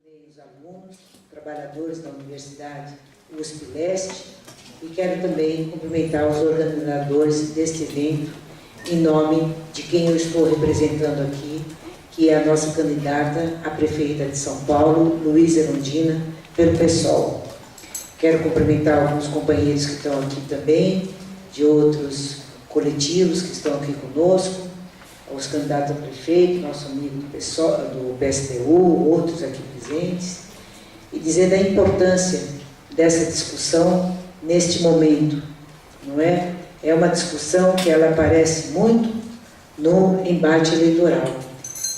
Os alunos, trabalhadores da Universidade USP Leste, e quero também cumprimentar os organizadores deste evento, em nome de quem eu estou representando aqui, que é a nossa candidata a prefeita de São Paulo, Luísa Erundina, pelo PSOL. Quero cumprimentar alguns companheiros que estão aqui também, de outros coletivos que estão aqui conosco, os candidatos a prefeito, nosso amigo do PSOL, do PSTU, outros aqui presentes, e dizer da importância dessa discussão neste momento, não é? É uma discussão que ela aparece muito no embate eleitoral.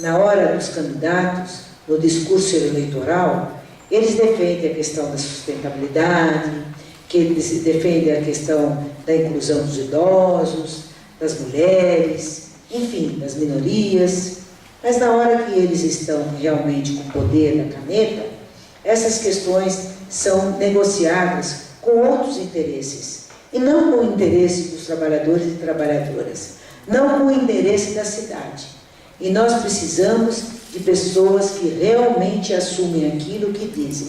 Na hora dos candidatos, no discurso eleitoral, eles defendem a questão da sustentabilidade, que eles defendem a questão da inclusão dos idosos, das mulheres, enfim, das minorias, mas na hora que eles estão realmente com o poder da caneta, essas questões são negociadas com outros interesses, e não com o interesse dos trabalhadores e trabalhadoras, não com o interesse da cidade. E nós precisamos de pessoas que realmente assumem aquilo que dizem.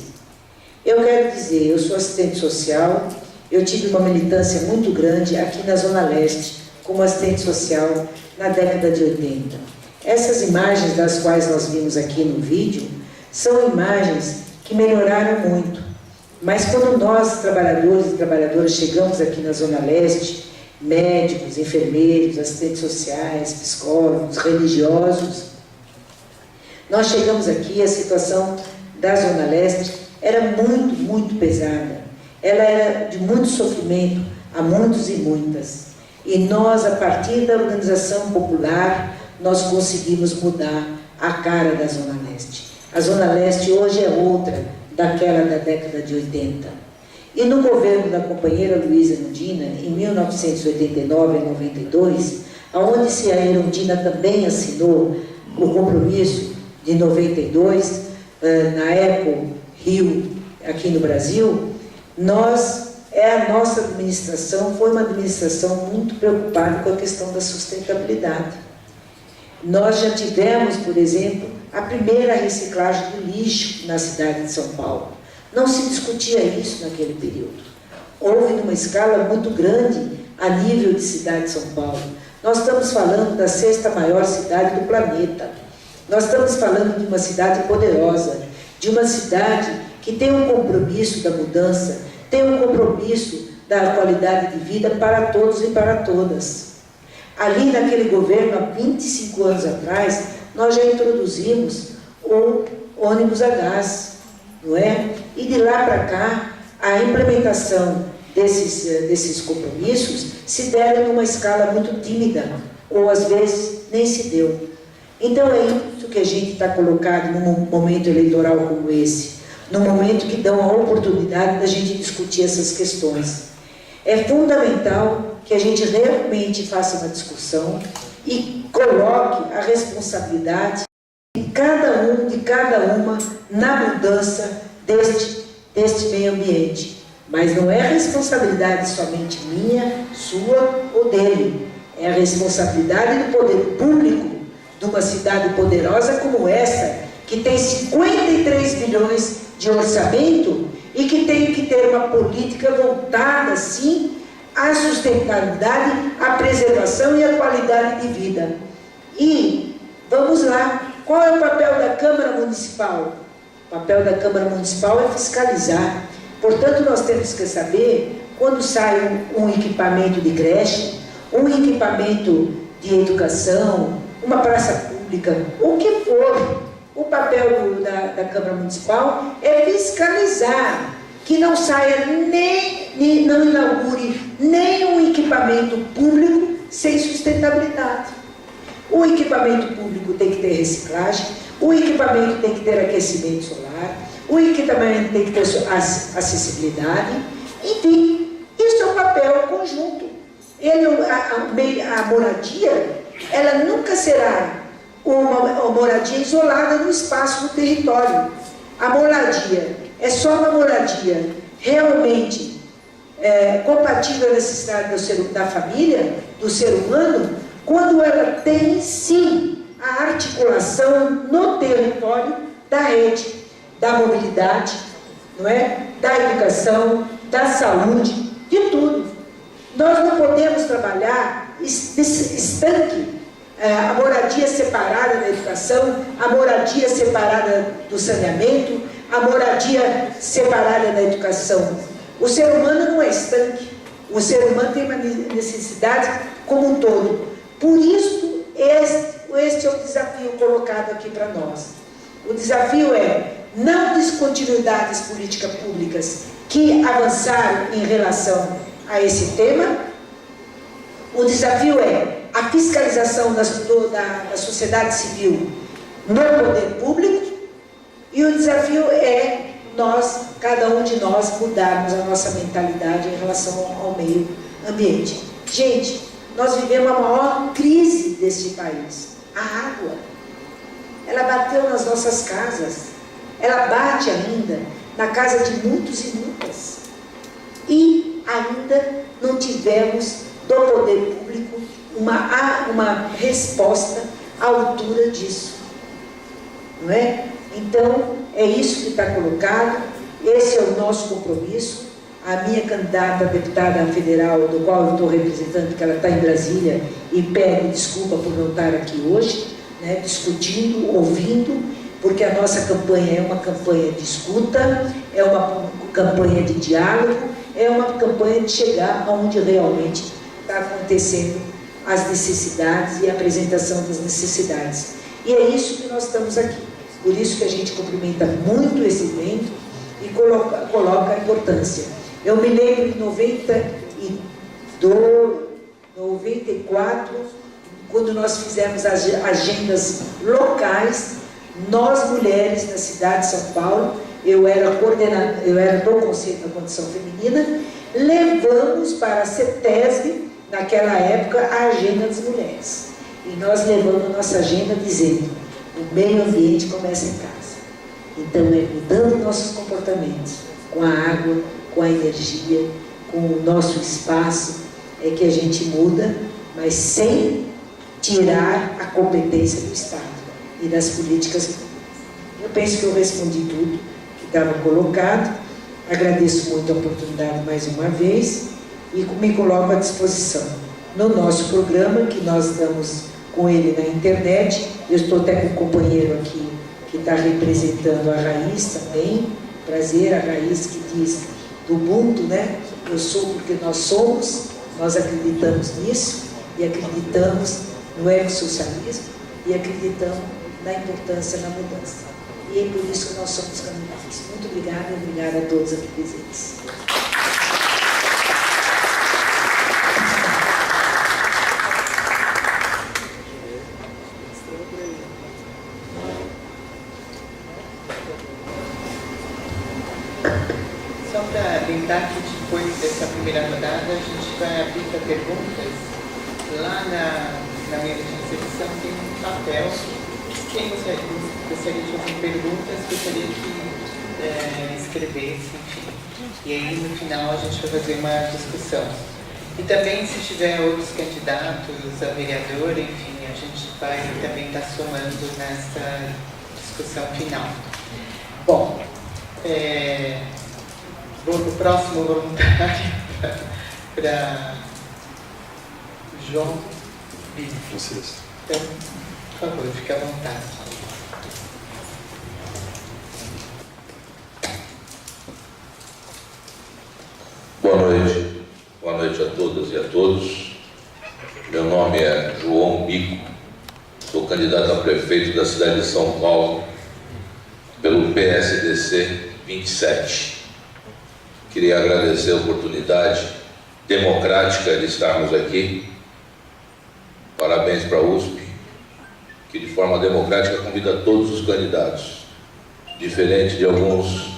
Eu quero dizer, eu sou assistente social, eu tive uma militância muito grande aqui na Zona Leste, como assistente social na década de 80. Essas imagens das quais nós vimos aqui no vídeo, são imagens que melhoraram muito. Mas quando nós, trabalhadores e trabalhadoras, chegamos aqui na Zona Leste, médicos, enfermeiros, assistentes sociais, psicólogos, religiosos, nós chegamos aqui, a situação da Zona Leste era muito, muito pesada. Ela era de muito sofrimento a muitos e muitas. E nós, a partir da organização popular, nós conseguimos mudar a cara da Zona Leste. A Zona Leste hoje é outra daquela da década de 80. E no governo da companheira Luísa Erundina, em 1989 e 92, onde se a Erundina também assinou o compromisso de 92, na Eco Rio, aqui no Brasil, a nossa administração foi uma administração muito preocupada com a questão da sustentabilidade. Nós já tivemos, por exemplo, a primeira reciclagem do lixo na cidade de São Paulo. Não se discutia isso naquele período. Houve numa escala muito grande a nível de cidade de São Paulo. Nós estamos falando da 6ª maior cidade do planeta. Nós estamos falando de uma cidade poderosa, de uma cidade que tem um compromisso da mudança, tem um compromisso da qualidade de vida para todos e para todas. Ali naquele governo, há 25 anos atrás, nós já introduzimos o ônibus a gás, não é? E de lá para cá, a implementação desses compromissos se deram numa escala muito tímida, ou às vezes nem se deu. Então é isso que a gente está colocado num momento eleitoral como esse, num momento que dão a oportunidade da gente discutir essas questões. É fundamental que a gente realmente faça uma discussão e coloque a responsabilidade de cada uma na mudança deste meio ambiente. Mas não é responsabilidade somente minha, sua ou dele. É a responsabilidade do poder público de uma cidade poderosa como essa, que tem 53 bilhões de orçamento e que tem que ter uma política voltada, sim, à sustentabilidade, à preservação e à qualidade de vida. E, vamos lá, qual é o papel da Câmara Municipal? O papel da Câmara Municipal é fiscalizar. Portanto, nós temos que saber, quando sai um equipamento de creche, um equipamento de educação, uma praça pública, o que for, o papel da Câmara Municipal é fiscalizar, que não saia não inaugure nenhum equipamento público sem sustentabilidade. O equipamento público tem que ter reciclagem, o equipamento tem que ter aquecimento solar, o equipamento tem que ter acessibilidade, enfim, isso é um papel conjunto. A moradia, ela nunca será uma moradia isolada no espaço, no território. A moradia é só uma moradia realmente compatível à necessidade da família, do ser humano, quando ela tem em si a articulação no território da rede. da mobilidade, não é? Da educação, da saúde, de tudo. Nós não podemos trabalhar estanque, a moradia separada da educação, a moradia separada do saneamento, a moradia separada da educação. O ser humano não é estanque, o ser humano tem uma necessidade como um todo. Por isso, este é o desafio colocado aqui para nós. O desafio é não descontinuidades políticas públicas que avançaram em relação a esse tema. O desafio é a fiscalização da sociedade civil no poder público, e o desafio é cada um de nós, mudarmos a nossa mentalidade em relação ao meio ambiente. Gente, nós vivemos a maior crise deste país, a água. Ela bateu nas nossas casas, ela bate ainda na casa de muitos e muitas. E ainda não tivemos do poder público uma resposta à altura disso. Não é? Então, é isso que está colocado, esse é o nosso compromisso. A minha candidata a deputada federal, do qual eu estou representando, que ela está em Brasília, e pede desculpa por não estar aqui hoje, né, discutindo, ouvindo, porque a nossa campanha é uma campanha de escuta, é uma campanha de diálogo, é uma campanha de chegar aonde realmente está acontecendo as necessidades e a apresentação das necessidades. E é isso que nós estamos aqui. Por isso que a gente cumprimenta muito esse evento e coloca a importância. Eu me lembro em 94, quando nós fizemos as agendas locais, nós mulheres na cidade de São Paulo, eu era do Conselho da Condição Feminina, levamos para a CETESB, naquela época, a agenda das mulheres. E nós levamos a nossa agenda dizendo: o meio ambiente começa em casa. Então, é mudando nossos comportamentos, com a água, com a energia, com o nosso espaço, é que a gente muda, mas sem tirar a competência do Estado e das políticas públicas. Eu penso que eu respondi tudo que estava colocado. Agradeço muito a oportunidade mais uma vez e me coloco à disposição. No nosso programa, que nós estamos com ele na internet, eu estou até com um companheiro aqui que está representando a Raiz também. Prazer, a Raiz, que diz do Ubuntu, né? Eu sou porque nós somos, nós acreditamos nisso e acreditamos no ecossocialismo e acreditamos na importância da mudança. E é por isso que nós somos candidatos. Muito obrigada e obrigada a todos aqui presentes. Só para lembrar que depois dessa primeira rodada a gente vai abrir para perguntas. Lá na mesa de recepção tem um papel. Quem gostaria de fazer perguntas, gostaria que escrevesse, enfim. E aí no final a gente vai fazer uma discussão. E também se tiver outros candidatos a vereador, enfim, a gente vai também estar somando nessa discussão final. Bom, o próximo voluntário para João Billy. Então, por favor, fique à vontade. Boa noite a todas e a todos. Meu nome é João Bico, sou candidato a prefeito da cidade de São Paulo pelo PSDC 27. Queria agradecer a oportunidade democrática de estarmos aqui. Parabéns para a USP, que de forma democrática convida todos os candidatos, diferente de alguns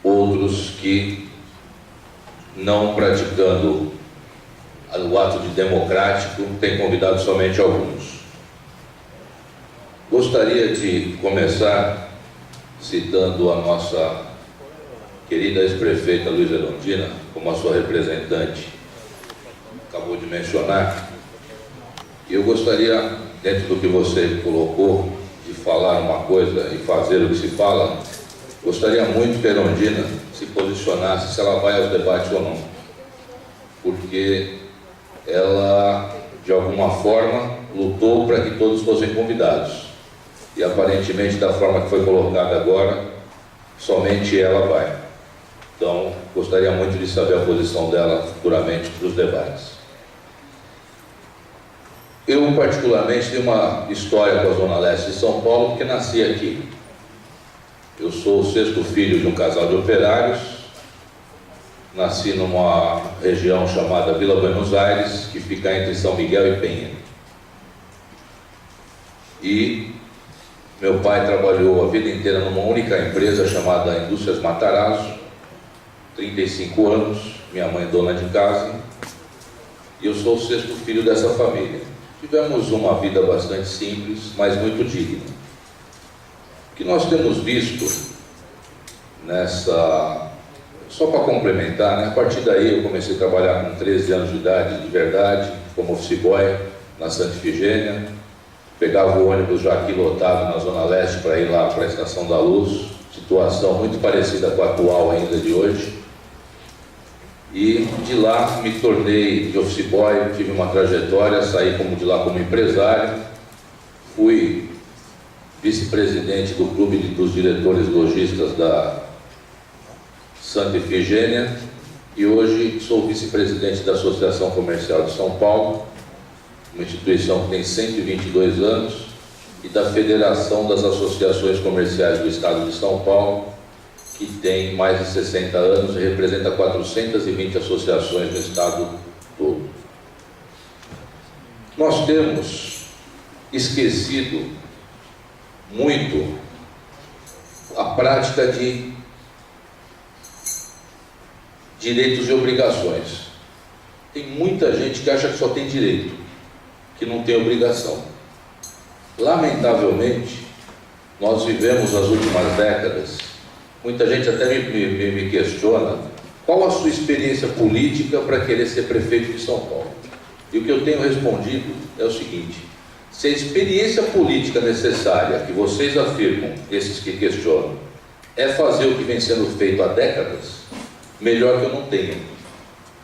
outros que, não praticando o ato de democrático, têm convidado somente alguns. Gostaria de começar citando a nossa querida ex-prefeita Luísa Erundina, como a sua representante acabou de mencionar. E eu gostaria, dentro do que você colocou, de falar uma coisa e fazer o que se fala, gostaria muito que a Erundina se posicionasse se ela vai aos debates ou não, porque ela, de alguma forma, lutou para que todos fossem convidados, e aparentemente, da forma que foi colocada agora, somente ela vai. Então, gostaria muito de saber a posição dela futuramente para os debates. Eu, particularmente, tenho uma história com a Zona Leste de São Paulo, porque nasci aqui. Eu sou o 6º filho de um casal de operários, nasci numa região chamada Vila Buenos Aires, que fica entre São Miguel e Penha. E meu pai trabalhou a vida inteira numa única empresa chamada Indústrias Matarazzo, 35 anos, minha mãe dona de casa, e eu sou o 6º filho dessa família. Tivemos uma vida bastante simples, mas muito digna. O que nós temos visto nessa... Só para complementar, né? A partir daí eu comecei a trabalhar com 13 anos de idade, de verdade, como office boy na Santa Efigênia. Pegava o ônibus já aqui lotado na Zona Leste para ir lá para a Estação da Luz, situação muito parecida com a atual ainda de hoje. E de lá me tornei de office boy, tive uma trajetória, saí de lá como empresário, fui vice-presidente do Clube dos Diretores Lojistas da Santa Efigênia e hoje sou vice-presidente da Associação Comercial de São Paulo, uma instituição que tem 122 anos, e da Federação das Associações Comerciais do Estado de São Paulo, que tem mais de 60 anos e representa 420 associações no estado todo. Nós temos esquecido muito a prática de direitos e obrigações. Tem muita gente que acha que só tem direito, que não tem obrigação. Lamentavelmente, nós vivemos as últimas décadas, muita gente até me questiona qual a sua experiência política para querer ser prefeito de São Paulo. E o que eu tenho respondido é o seguinte: se a experiência política necessária que vocês afirmam, esses que questionam, é fazer o que vem sendo feito há décadas, melhor que eu não tenha.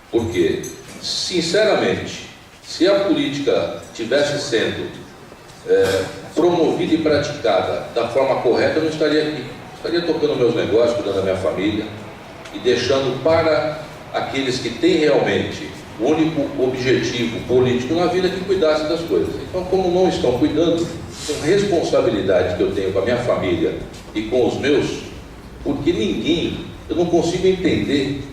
Porque, sinceramente, se a política tivesse sendo promovida e praticada da forma correta, eu não estaria aqui. Estaria tocando meus negócios, cuidando da minha família e deixando para aqueles que têm realmente o único objetivo político na vida que cuidassem das coisas. Então, como não estão cuidando, com responsabilidade que eu tenho com a minha família e com os meus, porque eu não consigo entender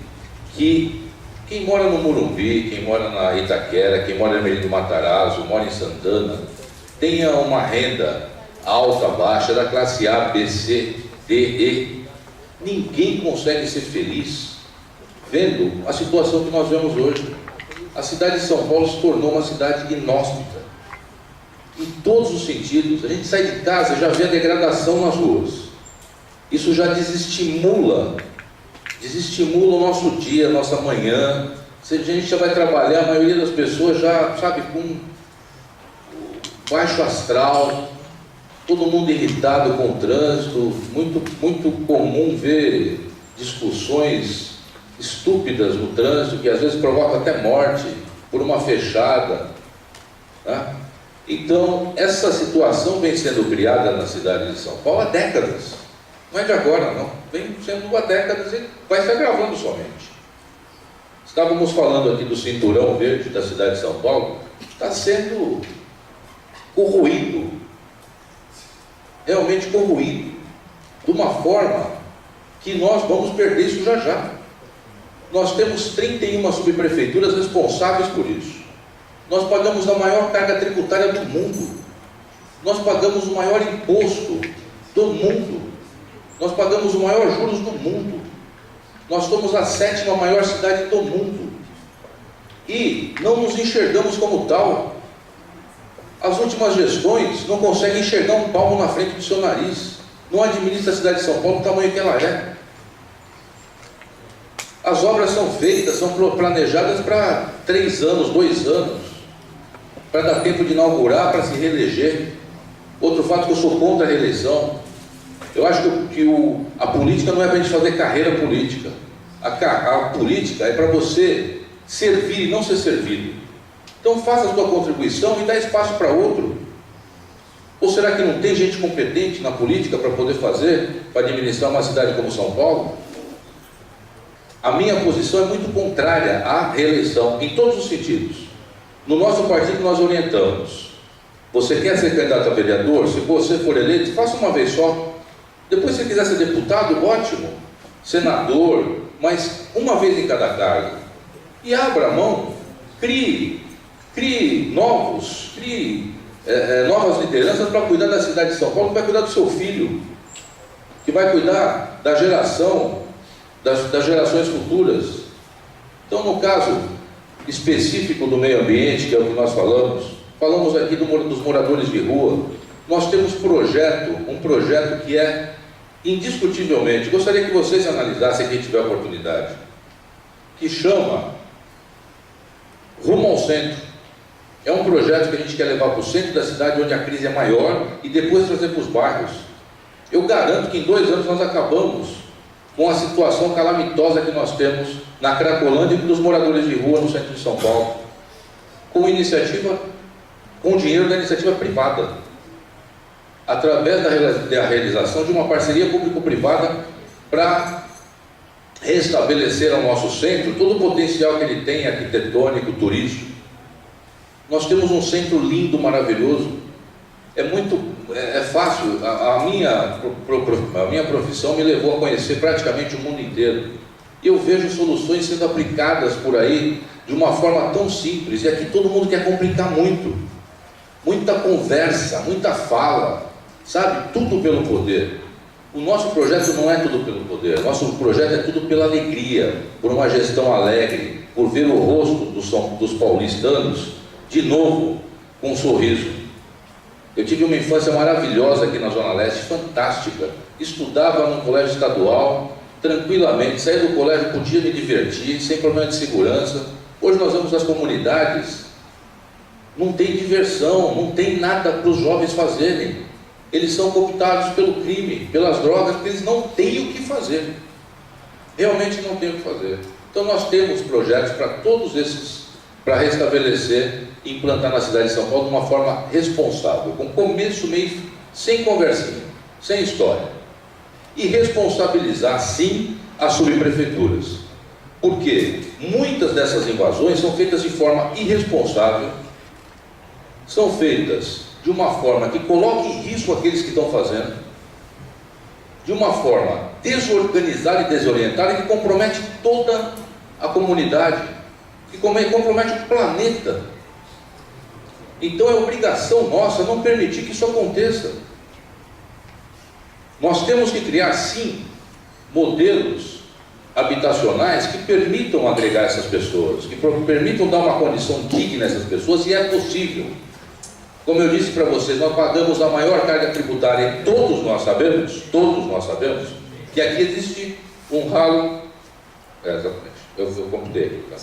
que quem mora no Morumbi, quem mora na Itaquera, quem mora no Merino Matarazzo, mora em Santana, tenha uma renda alta, baixa, da classe A, B, C, D, E. Ninguém consegue ser feliz vendo a situação que nós vemos hoje. A cidade de São Paulo se tornou uma cidade inóspita, em todos os sentidos. A gente sai de casa e já vê a degradação nas ruas. Isso já desestimula o nosso dia, a nossa manhã. Se a gente já vai trabalhar, a maioria das pessoas já, sabe, com baixo astral, todo mundo irritado com o trânsito, muito comum ver discussões estúpidas no trânsito, que às vezes provocam até morte por uma fechada, né? Então, essa situação vem sendo criada na cidade de São Paulo há décadas. Não é de agora, não. Vem sendo há décadas e vai se agravando somente. Estávamos falando aqui do cinturão verde da cidade de São Paulo, está sendo corroído, realmente corroído, de uma forma que nós vamos perder isso já já. Nós temos 31 subprefeituras responsáveis por isso. Nós pagamos a maior carga tributária do mundo. Nós pagamos o maior imposto do mundo. Nós pagamos o maior juros do mundo. Nós somos a 7ª maior cidade do mundo. E não nos enxergamos como tal. As últimas gestões não conseguem enxergar um palmo na frente do seu nariz. Não administra a cidade de São Paulo do tamanho que ela é. As obras são feitas, são planejadas para 3 anos, 2 anos, para dar tempo de inaugurar, para se reeleger. Outro fato que eu sou contra a reeleição. Eu acho que a política não é para a gente fazer carreira política. A política é para você servir e não ser servido. Então faça a sua contribuição e dá espaço para outro. Ou será que não tem gente competente na política para poder fazer, para administrar uma cidade como São Paulo? A minha posição é muito contrária à reeleição, em todos os sentidos. No nosso partido nós orientamos: você quer ser candidato a vereador? Se você for eleito, faça uma vez só. Depois, se quiser ser deputado, ótimo. Senador, mas uma vez em cada cargo. E abra a mão, crie novas lideranças para cuidar da cidade de São Paulo, que vai cuidar do seu filho, que vai cuidar da geração, das gerações futuras. Então, no caso específico do meio ambiente, que é o que nós falamos aqui dos moradores de rua. Nós temos um projeto que é indiscutivelmente, gostaria que vocês analisassem, quem tiver oportunidade, que chama Rumo ao Centro. É um projeto que a gente quer levar para o centro da cidade, onde a crise é maior, e depois trazer para os bairros. Eu garanto que em 2 anos nós acabamos com a situação calamitosa que nós temos na Cracolândia e dos moradores de rua no centro de São Paulo, com dinheiro da iniciativa privada, através da realização de uma parceria público-privada para restabelecer ao nosso centro todo o potencial que ele tem, arquitetônico, turístico. Nós temos um centro lindo, maravilhoso. É fácil. A minha profissão me levou a conhecer praticamente o mundo inteiro. E eu vejo soluções sendo aplicadas por aí de uma forma tão simples. E aqui todo mundo quer complicar muito. Muita conversa, muita fala, sabe? Tudo pelo poder. O nosso projeto não é tudo pelo poder. O nosso projeto é tudo pela alegria, por uma gestão alegre, por ver o rosto dos paulistanos de novo com um sorriso. Eu tive uma infância maravilhosa aqui na Zona Leste, fantástica. Estudava num colégio estadual, tranquilamente, saía do colégio, podia me divertir, sem problema de segurança. Hoje nós vamos às comunidades, não tem diversão, não tem nada para os jovens fazerem. Eles são cooptados pelo crime, pelas drogas, porque eles não têm o que fazer. Realmente não têm o que fazer. Então nós temos projetos para todos esses, para restabelecer e implantar na cidade de São Paulo de uma forma responsável, com começo, meio, sem conversinha, sem história. E responsabilizar, sim, as subprefeituras. Porque muitas dessas invasões são feitas de forma irresponsável, são feitas de uma forma que coloca em risco aqueles que estão fazendo, de uma forma desorganizada e desorientada, que compromete toda a comunidade, que compromete o planeta. Então é obrigação nossa não permitir que isso aconteça. Nós temos que criar, sim, modelos habitacionais que permitam agregar essas pessoas, que permitam dar uma condição digna a essas pessoas, e é possível. Como eu disse para vocês, nós pagamos a maior carga tributária, e todos nós sabemos, que aqui existe um ralo, exatamente, eu computei aqui, tá?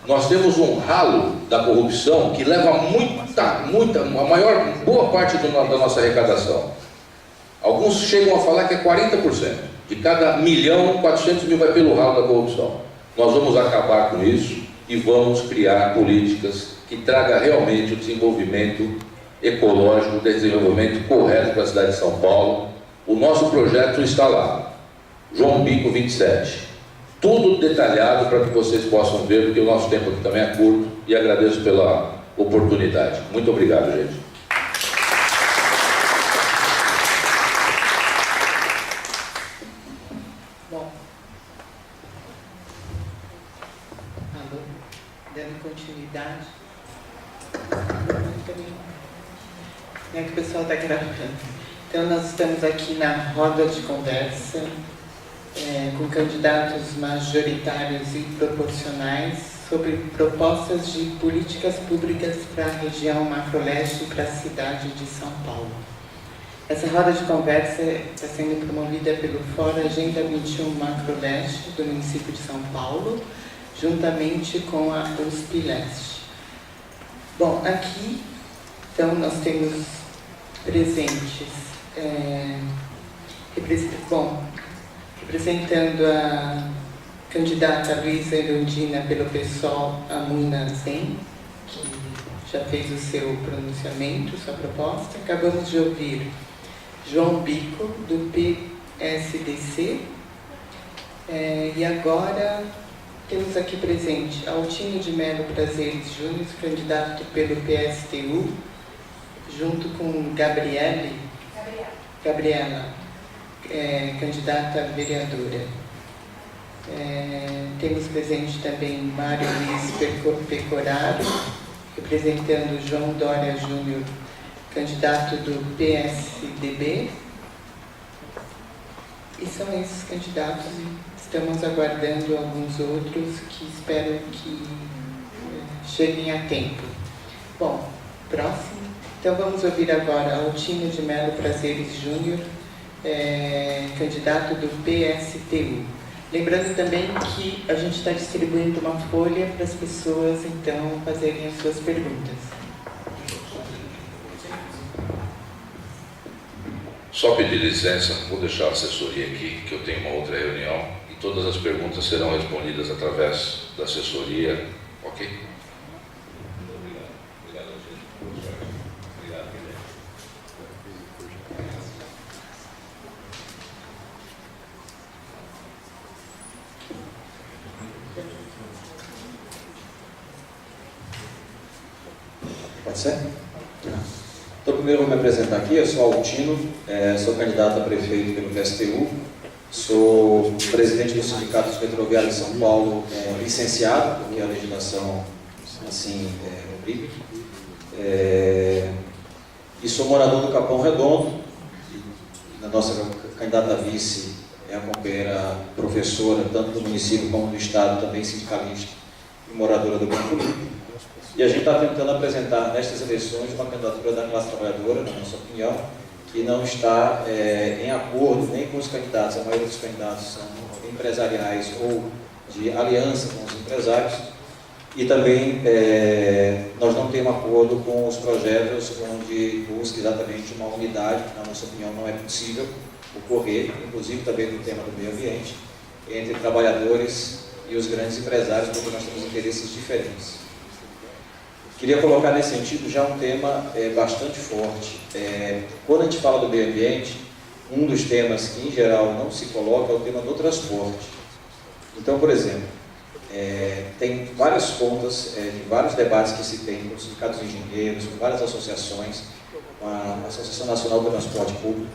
Nós temos um ralo da corrupção que leva boa parte da nossa arrecadação. Alguns chegam a falar que é 40%. De cada 1.400.000 vai pelo ralo da corrupção. Nós vamos acabar com isso e vamos criar políticas que traga realmente o desenvolvimento ecológico, o desenvolvimento correto para a cidade de São Paulo. O nosso projeto está lá, João Bico 27. Tudo detalhado para que vocês possam ver, porque o nosso tempo aqui também é curto, e agradeço pela oportunidade. Muito obrigado, gente. Bom, alô, dando continuidade. Como é que o pessoal está gravando? Então, nós estamos aqui na roda de conversa com candidatos majoritários e proporcionais sobre propostas de políticas públicas para a região Macroleste e para a cidade de São Paulo. Essa roda de conversa está sendo promovida pelo Fórum Agenda 21 Macroleste do município de São Paulo, juntamente com a USP Leste. Bom, aqui, então, nós temos presentes representando a candidata Luísa Erundina pelo PSOL, a Muna Zen, que já fez o seu pronunciamento, sua proposta. Acabamos de ouvir João Bico, do PSDC. E agora temos aqui presente Altino de Melo Prazeres Júnior, candidato pelo PSTU, junto com Gabriela, candidata a vereadora. Temos presente também Mário Luiz Pecoraro, representando João Dória Júnior, candidato do PSDB. E são esses candidatos. Estamos aguardando alguns outros que espero que cheguem a tempo. Bom, próximo. Então vamos ouvir agora Altino de Melo Prazeres Júnior, candidato do PSTU. Lembrando também que a gente está distribuindo uma folha para as pessoas, então, fazerem as suas perguntas. Só pedir licença, vou deixar a assessoria aqui, que eu tenho uma outra reunião, e todas as perguntas serão respondidas através da assessoria, ok? Pode ser? Então, primeiro eu vou me apresentar aqui. Eu sou Altino, sou candidato a prefeito pelo PSTU, sou presidente do Sindicato dos Metroviários de São Paulo, licenciado, porque a legislação assim obriga, e sou morador do Capão Redondo. A nossa candidata a vice é a companheira professora, tanto do município como do estado, também sindicalista e moradora do Campo Limpo. E a gente está tentando apresentar nestas eleições uma candidatura da classe trabalhadora, na nossa opinião, que não está em acordo nem com os candidatos. A maioria dos candidatos são empresariais ou de aliança com os empresários. E também nós não temos acordo com os projetos onde busca exatamente uma unidade, que na nossa opinião não é possível ocorrer, inclusive também no tema do meio ambiente, entre trabalhadores e os grandes empresários, porque nós temos interesses diferentes. Queria colocar nesse sentido já um tema bastante forte. Quando a gente fala do meio ambiente, um dos temas que em geral não se coloca é o tema do transporte. Então, por exemplo, tem várias pontas, de vários debates que se tem com os sindicatos de engenheiros, com várias associações, com a Associação Nacional do Transporte Público,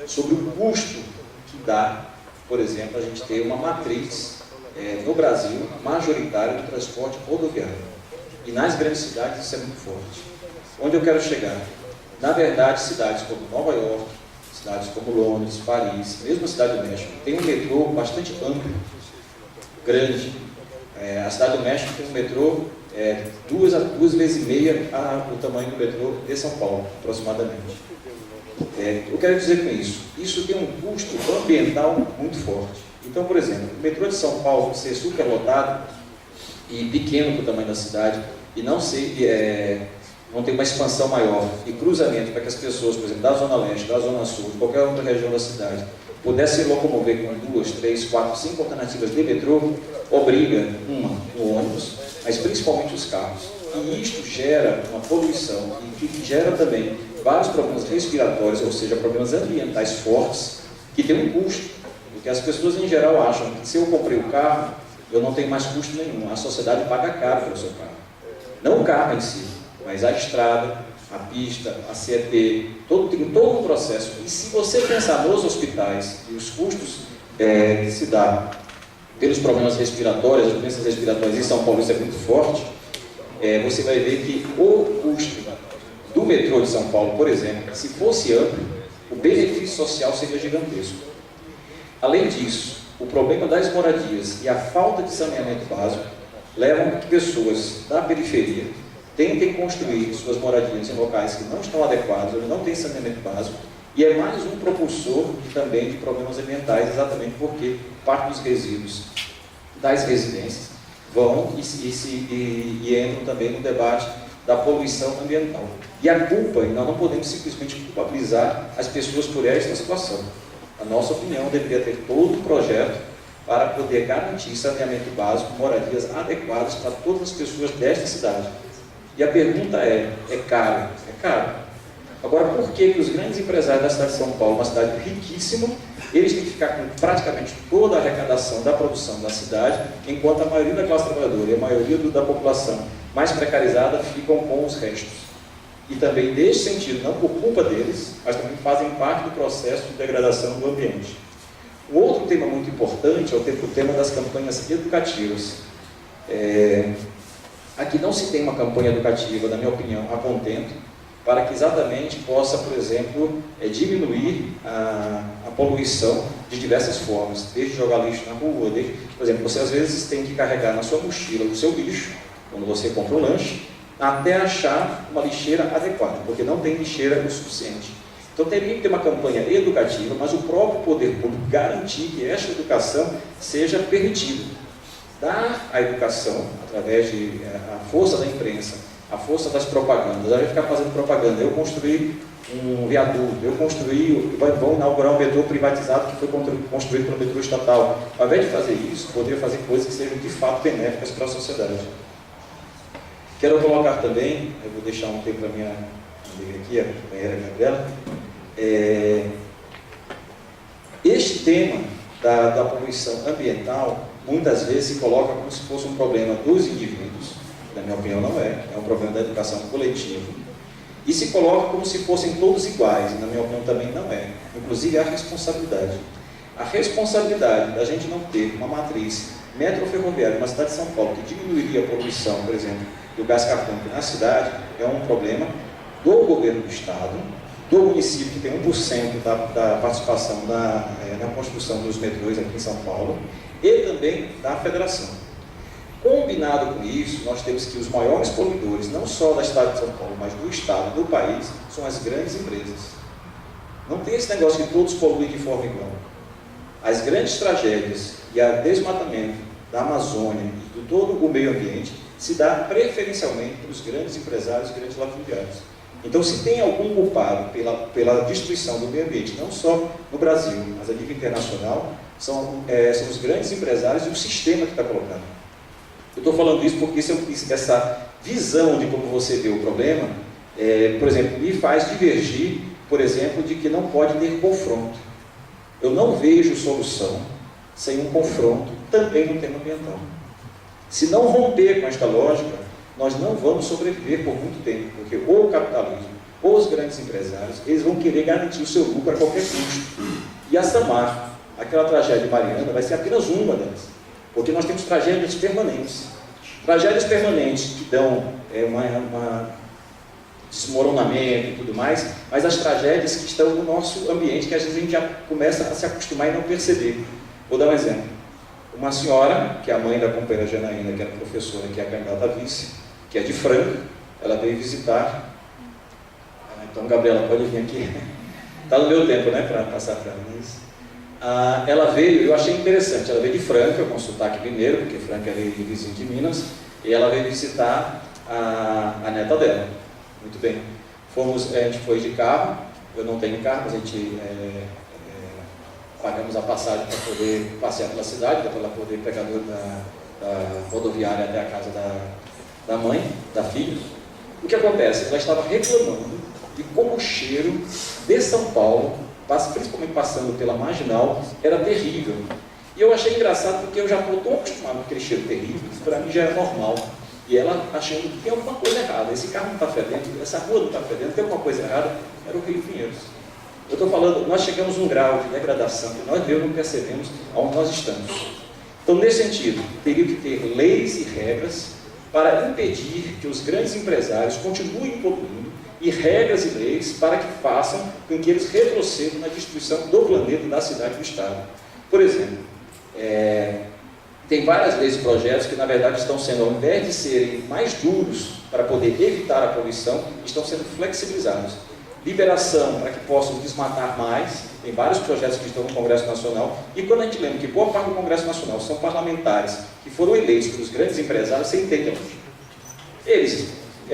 sobre o custo que dá, por exemplo, a gente ter uma matriz no Brasil majoritária do transporte rodoviário. E nas grandes cidades isso é muito forte. Onde eu quero chegar? Na verdade, cidades como Nova York, cidades como Londres, Paris, mesmo a cidade do México, tem um metrô bastante amplo, grande. A cidade do México tem um metrô duas vezes e meia o tamanho do metrô de São Paulo, aproximadamente. Eu quero dizer com isso, isso tem um custo ambiental muito forte. Então, por exemplo, o metrô de São Paulo ser superlotado e pequeno para o tamanho da cidade, e não ter uma expansão maior e cruzamento para que as pessoas, por exemplo, da Zona Leste, da Zona Sul, de qualquer outra região da cidade, pudessem locomover com 2, 3, 4, 5 alternativas de metrô, obriga o ônibus, mas principalmente os carros. E isto gera uma poluição e que gera também vários problemas respiratórios, ou seja, problemas ambientais fortes, que tem um custo, porque as pessoas em geral acham que se eu comprei o carro, eu não tenho mais custo nenhum. A sociedade paga caro pelo seu carro. Não o carro em si, mas a estrada, a pista, a CET, tem todo um processo. E se você pensar nos hospitais e os custos que se dá pelos problemas respiratórios, as doenças respiratórias em São Paulo, isso é muito forte, você vai ver que o custo do metrô de São Paulo, por exemplo, se fosse amplo, o benefício social seria gigantesco. Além disso, o problema das moradias e a falta de saneamento básico levam a que pessoas da periferia tentem construir suas moradias em locais que não estão adequados, onde não tem saneamento básico, e é mais um propulsor também de problemas ambientais, exatamente porque parte dos resíduos das residências vão e entram também no debate da poluição ambiental. E a culpa, e nós não podemos simplesmente culpabilizar as pessoas por esta situação. A nossa opinião deveria ter todo o projeto para poder garantir saneamento básico, moradias adequadas para todas as pessoas desta cidade. E a pergunta é caro? É caro. Agora, por que os grandes empresários da cidade de São Paulo, uma cidade riquíssima, eles têm que ficar com praticamente toda a arrecadação da produção da cidade, enquanto a maioria da classe trabalhadora e a maioria da população mais precarizada ficam com os restos? E também, nesse sentido, não por culpa deles, mas também fazem parte do processo de degradação do ambiente. O outro tema muito importante é o tema das campanhas educativas. Aqui não se tem uma campanha educativa, na minha opinião, a contento, para que exatamente possa, por exemplo, diminuir a poluição de diversas formas, desde jogar lixo na rua, desde, por exemplo, você às vezes tem que carregar na sua mochila o seu lixo, quando você compra um lanche, até achar uma lixeira adequada, porque não tem lixeira o suficiente. Então teria que ter uma campanha educativa, mas o próprio poder público garantir que esta educação seja permitida. Dar a educação, através de a força da imprensa, a força das propagandas, a gente ficar fazendo propaganda. Eu construí um viaduto, vão inaugurar um metrô privatizado que foi construído pelo metrô estatal. Ao invés de fazer isso, poderia fazer coisas que sejam de fato benéficas para a sociedade. Quero colocar também, eu vou deixar um tempo para a minha amiga aqui, a companheira Gabriela, este tema da poluição ambiental muitas vezes se coloca como se fosse um problema dos indivíduos, na minha opinião não é um problema da educação coletiva, e se coloca como se fossem todos iguais, na minha opinião também não é, inclusive a responsabilidade. A responsabilidade da gente não ter uma matriz metroferroviária na cidade de São Paulo que diminuiria a poluição, por exemplo, do gás carbônico na cidade, é um problema do governo do Estado, do município que tem 1% da participação na construção dos metrôs aqui em São Paulo, e também da federação. Combinado com isso, nós temos que os maiores poluidores, não só da cidade de São Paulo, mas do Estado, do país, são as grandes empresas. Não tem esse negócio que todos poluem de forma igual. As grandes tragédias e o desmatamento da Amazônia e de todo o meio ambiente se dá preferencialmente para os grandes empresários e grandes latifundiários. Então, se tem algum culpado pela destruição do meio ambiente, não só no Brasil, mas a nível internacional, são os grandes empresários e o sistema que está colocando. Eu estou falando isso porque essa visão de como você vê o problema, por exemplo, me faz divergir, por exemplo, de que não pode ter confronto. Eu não vejo solução sem um confronto também no tema ambiental. Se não romper com esta lógica, nós não vamos sobreviver por muito tempo, porque ou o capitalismo, ou os grandes empresários, eles vão querer garantir o seu lucro a qualquer custo. E a Samar, aquela tragédia de Mariana, vai ser apenas uma delas, porque nós temos tragédias permanentes. Tragédias permanentes que dão desmoronamento e tudo mais, mas as tragédias que estão no nosso ambiente, que às vezes a gente já começa a se acostumar e não perceber. Vou dar um exemplo. Uma senhora, que é a mãe da companheira Janaína, que era professora, que é a candidata a vice, que é de Franca, ela veio visitar. Então, Gabriela, pode vir aqui. Está no meu tempo, né, para passar para mim. Ela veio, eu achei interessante, ela veio de Franca, com sotaque mineiro, porque Franca é vizinho de Minas, e ela veio visitar a neta dela. Muito bem. A gente foi de carro, eu não tenho carro, mas a gente pagamos a passagem para poder passear pela cidade, para ela poder pegar da rodoviária até a casa da mãe, da filha. O que acontece? Ela estava reclamando de como o cheiro de São Paulo, principalmente passando pela Marginal, era terrível. E eu achei engraçado porque eu já estou tão acostumado com aquele cheiro terrível, que para mim já era normal. E ela achando que tem alguma coisa errada, esse carro não está fedendo, essa rua não está fedendo, tem alguma coisa errada, era o Rio Pinheiros. Eu estou falando, nós chegamos a um grau de degradação que nós mesmos não percebemos aonde nós estamos. Então, nesse sentido, teria que ter leis e regras para impedir que os grandes empresários continuem poluindo e regras e leis para que façam com que eles retrocedam na destruição do planeta, da cidade e do Estado. Por exemplo, tem várias leis e projetos que, na verdade, estão sendo, ao invés de serem mais duros para poder evitar a poluição, estão sendo flexibilizados. Liberação para que possam desmatar mais, tem vários projetos que estão no Congresso Nacional, e quando a gente lembra que boa parte do Congresso Nacional são parlamentares que foram eleitos pelos grandes empresários, você entende a lógica. Eles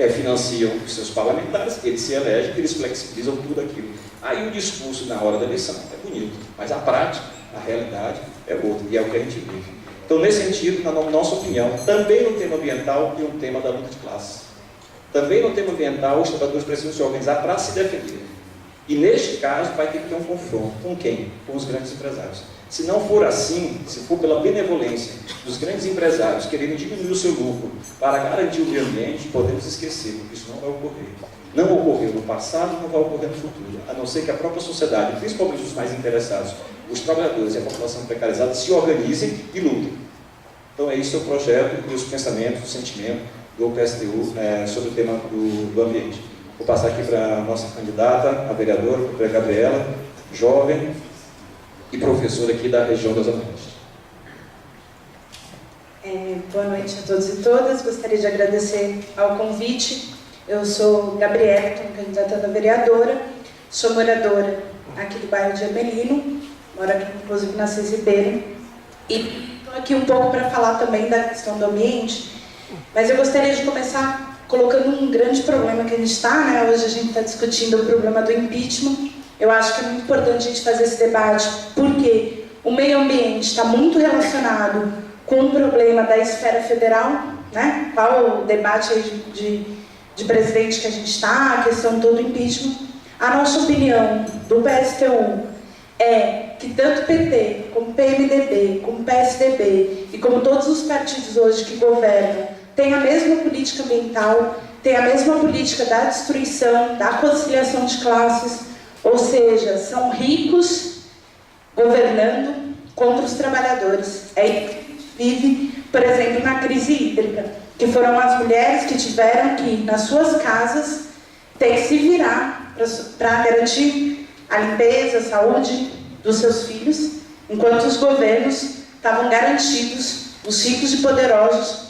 financiam os seus parlamentares, eles se elegem, eles flexibilizam tudo aquilo. Aí o discurso na hora da eleição é bonito, mas a prática, a realidade é outra, e é o que a gente vive. Então, nesse sentido, na nossa opinião, também no tema ambiental tem um tema da luta de classe. Também no tema ambiental, os trabalhadores precisam se organizar para se defender. E neste caso, vai ter que ter um confronto. Com quem? Com os grandes empresários. Se não for assim, se for pela benevolência dos grandes empresários quererem diminuir o seu lucro para garantir o meio ambiente, podemos esquecer, porque isso não vai ocorrer. Não ocorreu no passado, não vai ocorrer no futuro, a não ser que a própria sociedade, principalmente os mais interessados, os trabalhadores e a população precarizada, se organizem e lutem. Então, esse é o projeto e os pensamentos, o sentimento do PSTU sobre o tema do ambiente. Vou passar aqui para a nossa candidata, a vereadora, a Gabriela, jovem e professora aqui da região das Avenidas. Boa noite a todos e todas. Gostaria de agradecer ao convite. Eu sou Gabriela, estou candidata a vereadora, sou moradora aqui do bairro de Amelino, moro aqui inclusive na Cis Ribeiro, e estou aqui um pouco para falar também da questão do ambiente, mas eu gostaria de começar colocando um grande problema que a gente está, né? Hoje a gente está discutindo o problema do impeachment. Eu acho que é muito importante a gente fazer esse debate, porque o meio ambiente está muito relacionado com o problema da esfera federal, né? Qual o debate aí de presidente que a gente está, a questão todo do impeachment. A nossa opinião do PSTU é que tanto PT, como PMDB, como PSDB e como todos os partidos hoje que governam têm a mesma política ambiental, têm a mesma política da destruição, da conciliação de classes, ou seja, são ricos governando contra os trabalhadores. É isso que a gente vive, por exemplo, na crise hídrica, que foram as mulheres que tiveram que, nas suas casas, ter que se virar para garantir a limpeza, a saúde dos seus filhos, enquanto os governos estavam garantidos, os ricos e poderosos,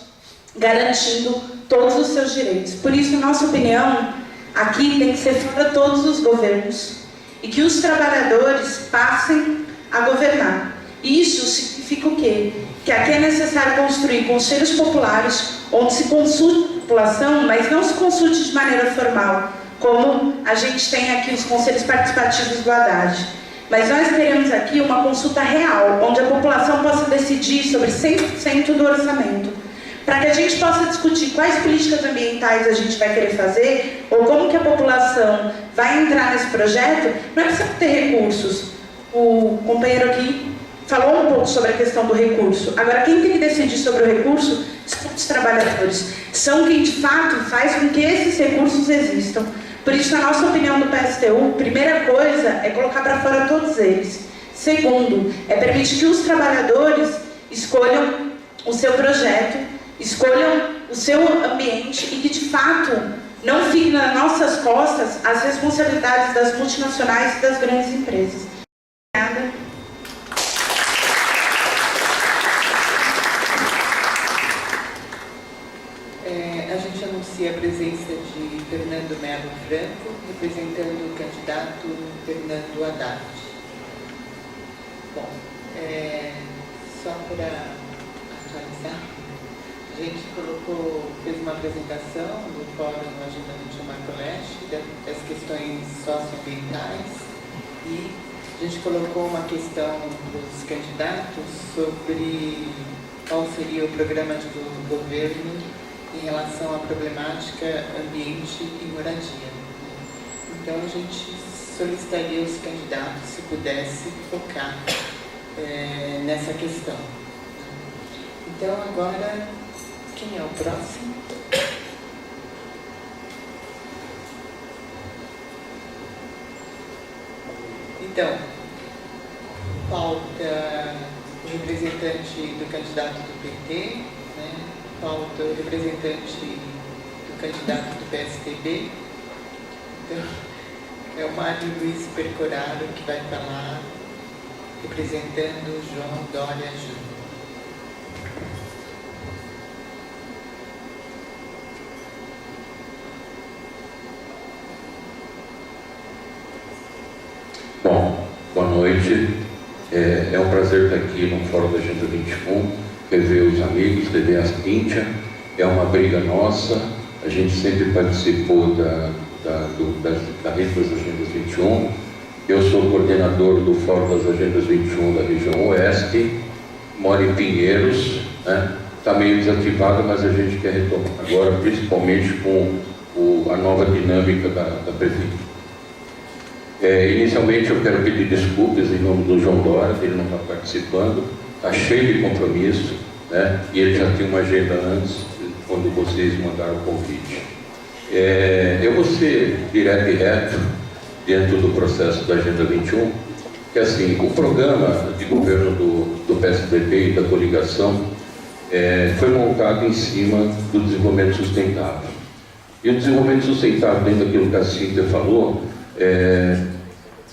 garantindo todos os seus direitos. Por isso, na nossa opinião, aqui tem que ser fora todos os governos e que os trabalhadores passem a governar. Isso significa o quê? Que aqui é necessário construir conselhos populares onde se consulte a população, mas não se consulte de maneira formal, como a gente tem aqui os conselhos participativos do Haddad. Mas nós queremos aqui uma consulta real, onde a população possa decidir sobre 100% do orçamento, para que a gente possa discutir quais políticas ambientais a gente vai querer fazer, ou como que a população vai entrar nesse projeto. Não é preciso ter recursos. O companheiro aqui falou um pouco sobre a questão do recurso. Agora, quem tem que decidir sobre o recurso são os trabalhadores. São quem, de fato, faz com que esses recursos existam. Por isso, na nossa opinião do PSTU, primeira coisa é colocar para fora todos eles. Segundo, é permitir que os trabalhadores escolham o seu projeto, escolham o seu ambiente e que, de fato, não fiquem nas nossas costas as responsabilidades das multinacionais e das grandes empresas. Obrigada. A gente anuncia a presença de Fernando Melo Franco, representando o candidato Fernando Haddad. Bom, só para atualizar, a gente fez uma apresentação do Fórum Agenda 21 Marco-Leste das questões socioambientais e a gente colocou uma questão dos candidatos sobre qual seria o programa do governo em relação à problemática ambiente e moradia. Então, a gente solicitaria aos candidatos se pudesse focar nessa questão. Então, agora, quem é o próximo? Então, pauta o representante do candidato do PT, né? Pauta o representante do candidato do PSDB. Então, é o Mário Luiz Percoraro que vai falar, representando o João Dória Júnior. Bom, boa noite. É um prazer estar aqui no Fórum da Agenda 21, rever os amigos, rever a Cíntia. É uma briga nossa, a A gente sempre participou da rede das Agendas 21. Eu sou coordenador do Fórum das Agendas 21 da região Oeste, moro em Pinheiros, né? Está meio desativado, mas a gente quer retomar agora, principalmente com a nova dinâmica da prefeitura. Inicialmente eu quero pedir desculpas em nome do João Dória, que ele não está participando, está cheio de compromisso, né? E ele já tinha uma agenda antes, quando vocês mandaram o convite. Eu vou ser direto e reto dentro do processo da Agenda 21, que assim, o programa de governo do PSDB e da coligação foi montado em cima do desenvolvimento sustentável. E o desenvolvimento sustentável, dentro daquilo que a Cíntia falou,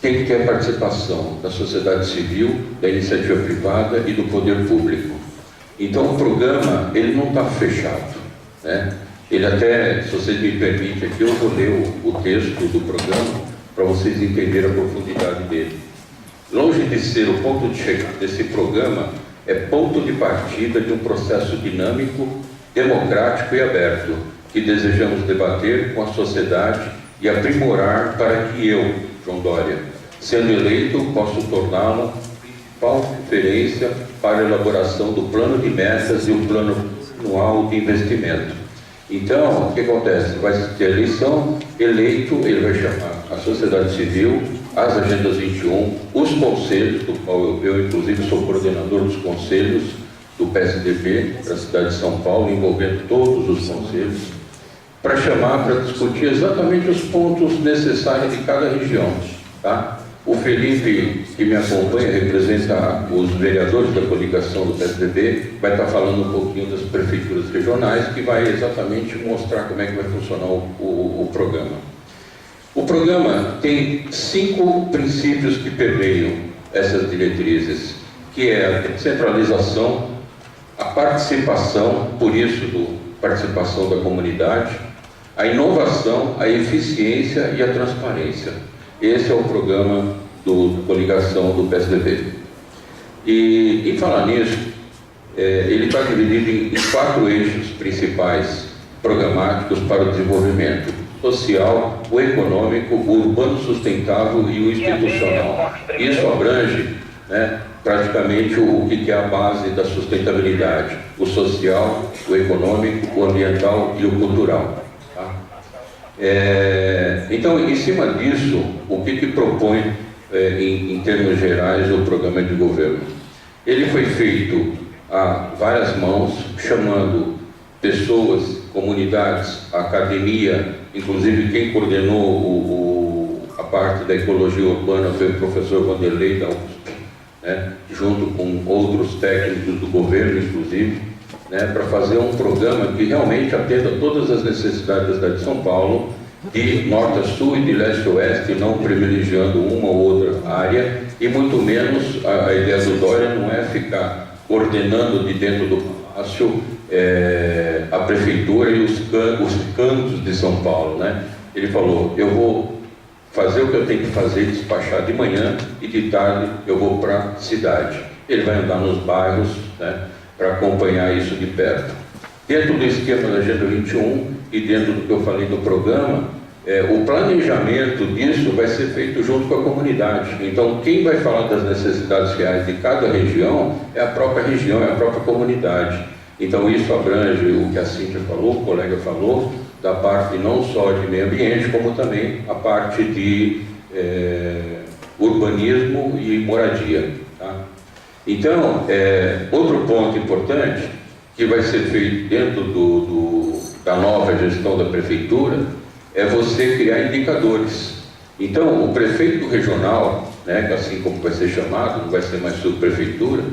tem que ter a participação da sociedade civil, da iniciativa privada e do poder público. Então o programa, ele não está fechado, né? Ele até, se vocês me permitem aqui, eu vou ler o texto do programa para vocês entenderem a profundidade dele. Longe de ser o ponto de chegada desse programa, é ponto de partida de um processo dinâmico, democrático e aberto, que desejamos debater com a sociedade e aprimorar para que eu, João Dória, sendo eleito, possa torná-lo principal referência para a elaboração do plano de metas e o plano anual de investimento. Então, o que acontece? Vai ter eleição, eleito, ele vai chamar a sociedade civil, as Agendas 21, os conselhos, do qual eu inclusive sou coordenador dos conselhos do PSDB para a cidade de São Paulo, envolvendo todos os conselhos, para chamar, para discutir exatamente os pontos necessários de cada região. Tá? O Felipe, que me acompanha, representa os vereadores da coligação do PSDB, vai estar falando um pouquinho das prefeituras regionais, que vai exatamente mostrar como é que vai funcionar o programa. O programa tem 5 princípios que permeiam essas diretrizes, que é a descentralização, a participação, por isso, participação da comunidade, a inovação, a eficiência e a transparência. Esse é o programa da coligação do PSDB. E em falar nisso, ele está dividido em 4 eixos principais programáticos para o desenvolvimento: social, o econômico, o urbano sustentável e o institucional. Isso abrange, né, praticamente o que é a base da sustentabilidade: o social, o econômico, o ambiental e o cultural. Tá? Então, em cima disso, o que propõe, em termos gerais, o programa de governo? Ele foi feito a várias mãos, chamando pessoas, comunidades, a academia, inclusive quem coordenou a parte da ecologia urbana foi o professor Vanderlei da USP, né, junto com outros técnicos do governo, inclusive, né, para fazer um programa que realmente atenda todas as necessidades da cidade de São Paulo, de norte a sul e de leste a oeste, não privilegiando uma ou outra área, e muito menos a ideia do Dória não é ficar ordenando de dentro do palácio a prefeitura e os cantos de São Paulo, né? Ele falou: eu vou fazer o que eu tenho que fazer, despachar de manhã, e de tarde eu vou para a cidade. Ele vai andar nos bairros, né, para acompanhar isso de perto. Dentro do esquema da Agenda 21 e dentro do que eu falei do programa, o planejamento disso vai ser feito junto com a comunidade. Então, quem vai falar das necessidades reais de cada região é a própria região, é a própria comunidade. Então, isso abrange o que a Cíntia falou, o colega falou, da parte não só de meio ambiente, como também a parte de urbanismo e moradia. Tá? Então, outro ponto importante que vai ser feito dentro da nova gestão da prefeitura é você criar indicadores. Então, o prefeito regional, né, que assim como vai ser chamado, não vai ser mais subprefeitura,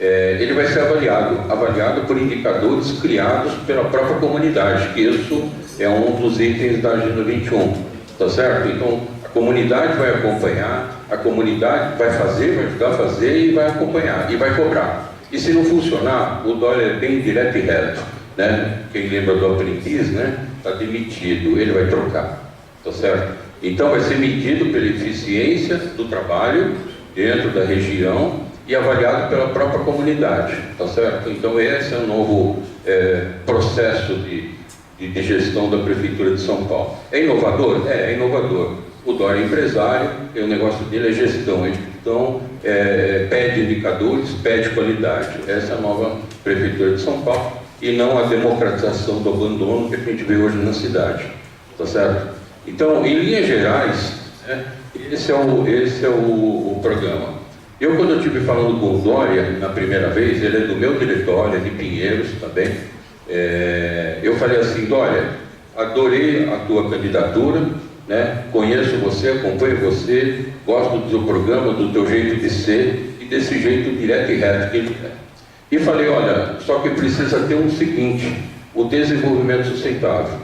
ele vai ser avaliado por indicadores criados pela própria comunidade, que isso é um dos itens da Agenda 21, tá certo? Então, a comunidade vai acompanhar, a comunidade vai fazer, vai ajudar a fazer e vai acompanhar, e vai cobrar. E se não funcionar, o Dória é bem direto e reto, né? Quem lembra do aprendiz, né? Está demitido, ele vai trocar, tá certo? Então vai ser medido pela eficiência do trabalho dentro da região e avaliado pela própria comunidade, tá certo? Então esse é um novo processo de de gestão da Prefeitura de São Paulo. É inovador? É inovador. O Dória é empresário, e o negócio dele é gestão. Então, pede indicadores, pede qualidade. Essa é a nova Prefeitura de São Paulo, e não a democratização do abandono que a gente vê hoje na cidade. Tá certo? Então, em linhas gerais, esse é o programa. Quando eu estive falando com o Dória na primeira vez, ele é do meu diretório, é de Pinheiros também, eu falei assim: Dória, adorei a tua candidatura, né? Conheço você, acompanho você, gosto do teu programa, do teu jeito de ser e desse jeito direto e reto que ele é. E falei: olha, só que precisa ter um seguinte, o desenvolvimento sustentável.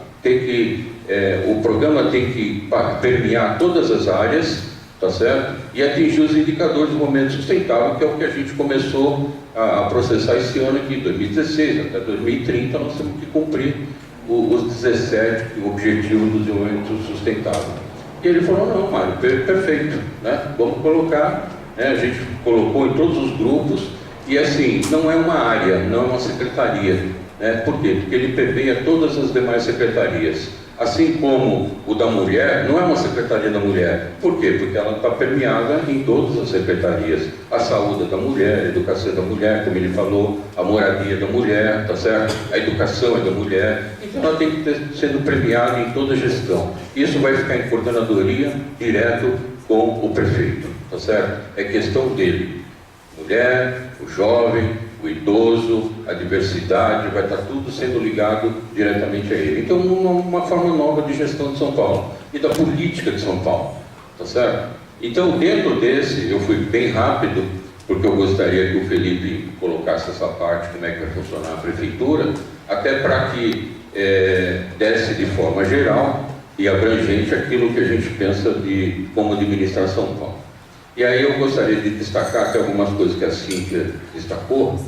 O programa tem que permear todas as áreas, tá certo? E atingir os indicadores do momento sustentável, que é o que a gente começou a processar esse ano aqui, 2016, até 2030, nós temos que cumprir os 17 Objetivos do Desenvolvimento Sustentável. E ele falou: não, Mário, perfeito, né? Vamos colocar, né? A gente colocou em todos os grupos, e assim, não é uma área, não é uma secretaria, né? Por quê? Porque ele permeia todas as demais secretarias. Assim como o da mulher, não é uma secretaria da mulher. Por quê? Porque ela está permeada em todas as secretarias. A saúde é da mulher, a educação é da mulher, como ele falou, a moradia é da mulher, tá certo? A educação é da mulher. Então ela tem que estar sendo premiada em toda a gestão. Isso vai ficar em coordenadoria direto com o prefeito, tá certo? É questão dele. Mulher, o jovem, o idoso, a diversidade, vai estar tudo sendo ligado diretamente a ele. Então, uma forma nova de gestão de São Paulo e da política de São Paulo, tá certo? Então, dentro desse, eu fui bem rápido, porque eu gostaria que o Felipe colocasse essa parte, como é que vai funcionar a prefeitura, até para que desse de forma geral e abrangente aquilo que a gente pensa de como administrar São Paulo. E aí eu gostaria de destacar até algumas coisas que a Cíntia destacou,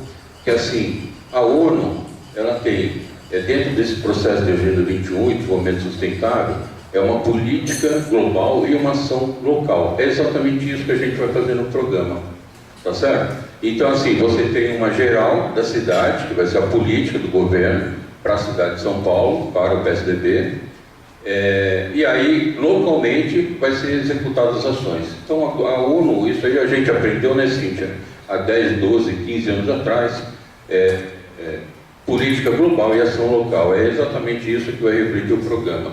que assim, a ONU, ela tem, dentro desse processo de Agenda 21 e Desenvolvimento Sustentável, é uma política global e uma ação local. É exatamente isso que a gente vai fazer no programa, tá certo? Então assim, você tem uma geral da cidade, que vai ser a política do governo para a cidade de São Paulo, para o PSDB, e aí, localmente, vai ser executadas as ações. Então, a ONU, isso aí a gente aprendeu, né, Cíntia? Há 10, 12, 15 anos atrás, política global e ação local. É exatamente isso que vai refletir o programa.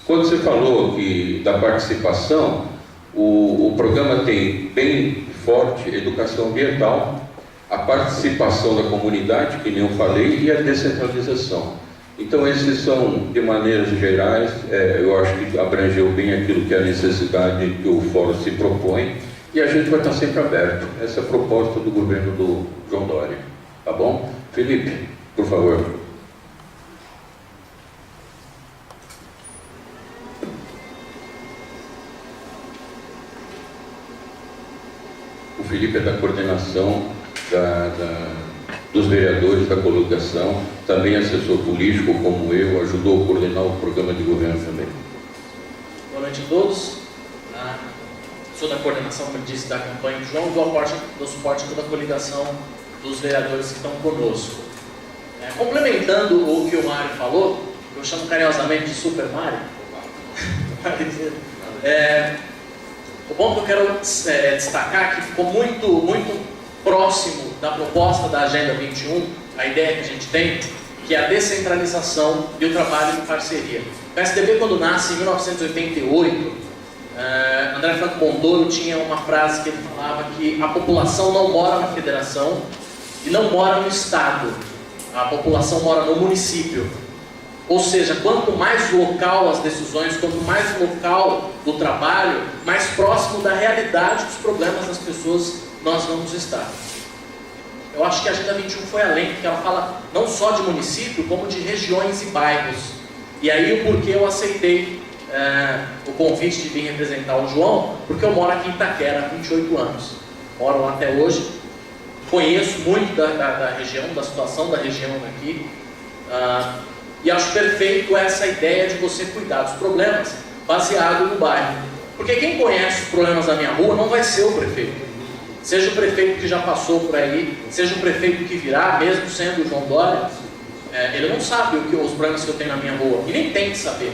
Quando você falou da participação, o programa tem bem forte educação ambiental, a participação da comunidade, que nem eu falei, e a descentralização. Então, esses são, de maneiras gerais, eu acho que abrangeu bem aquilo que é a necessidade que o Fórum se propõe, e a gente vai estar sempre aberto. Essa é a proposta do governo do João Dória. Tá bom? Felipe, por favor. O Felipe é da coordenação dos vereadores da coligação, também assessor político como eu, ajudou a coordenar o programa de governo também. Boa noite a todos. Sou da coordenação, como disse, da campanha do João, dou suporte a toda a coligação dos vereadores que estão conosco. Complementando o que o Mário falou, eu chamo carinhosamente de Super Mário. O ponto que eu quero destacar é que ficou muito próximo da proposta da Agenda 21, a ideia que a gente tem, que é a descentralização e o trabalho em parceria. O PSDB, quando nasce em 1988, André Franco Montoro tinha uma frase que ele falava que a população não mora na federação e não mora no estado, a população mora no município. Ou seja, quanto mais local as decisões, quanto mais local o trabalho, mais próximo da realidade dos problemas das pessoas nós vamos estar. Eu acho que a Agenda 21 foi além, porque ela fala não só de município, como de regiões e bairros. E aí o porquê eu aceitei o convite de vir representar o João, porque eu moro aqui em Itaquera há 28 anos. Moro lá até hoje, conheço muito da região, da situação da região daqui, e acho perfeito essa ideia de você cuidar dos problemas baseado no bairro. Porque quem conhece os problemas da minha rua não vai ser o prefeito. Seja o prefeito que já passou por aí, seja o prefeito que virá, mesmo sendo o João Dória, ele não sabe os problemas que eu tenho na minha rua, e nem tem que saber.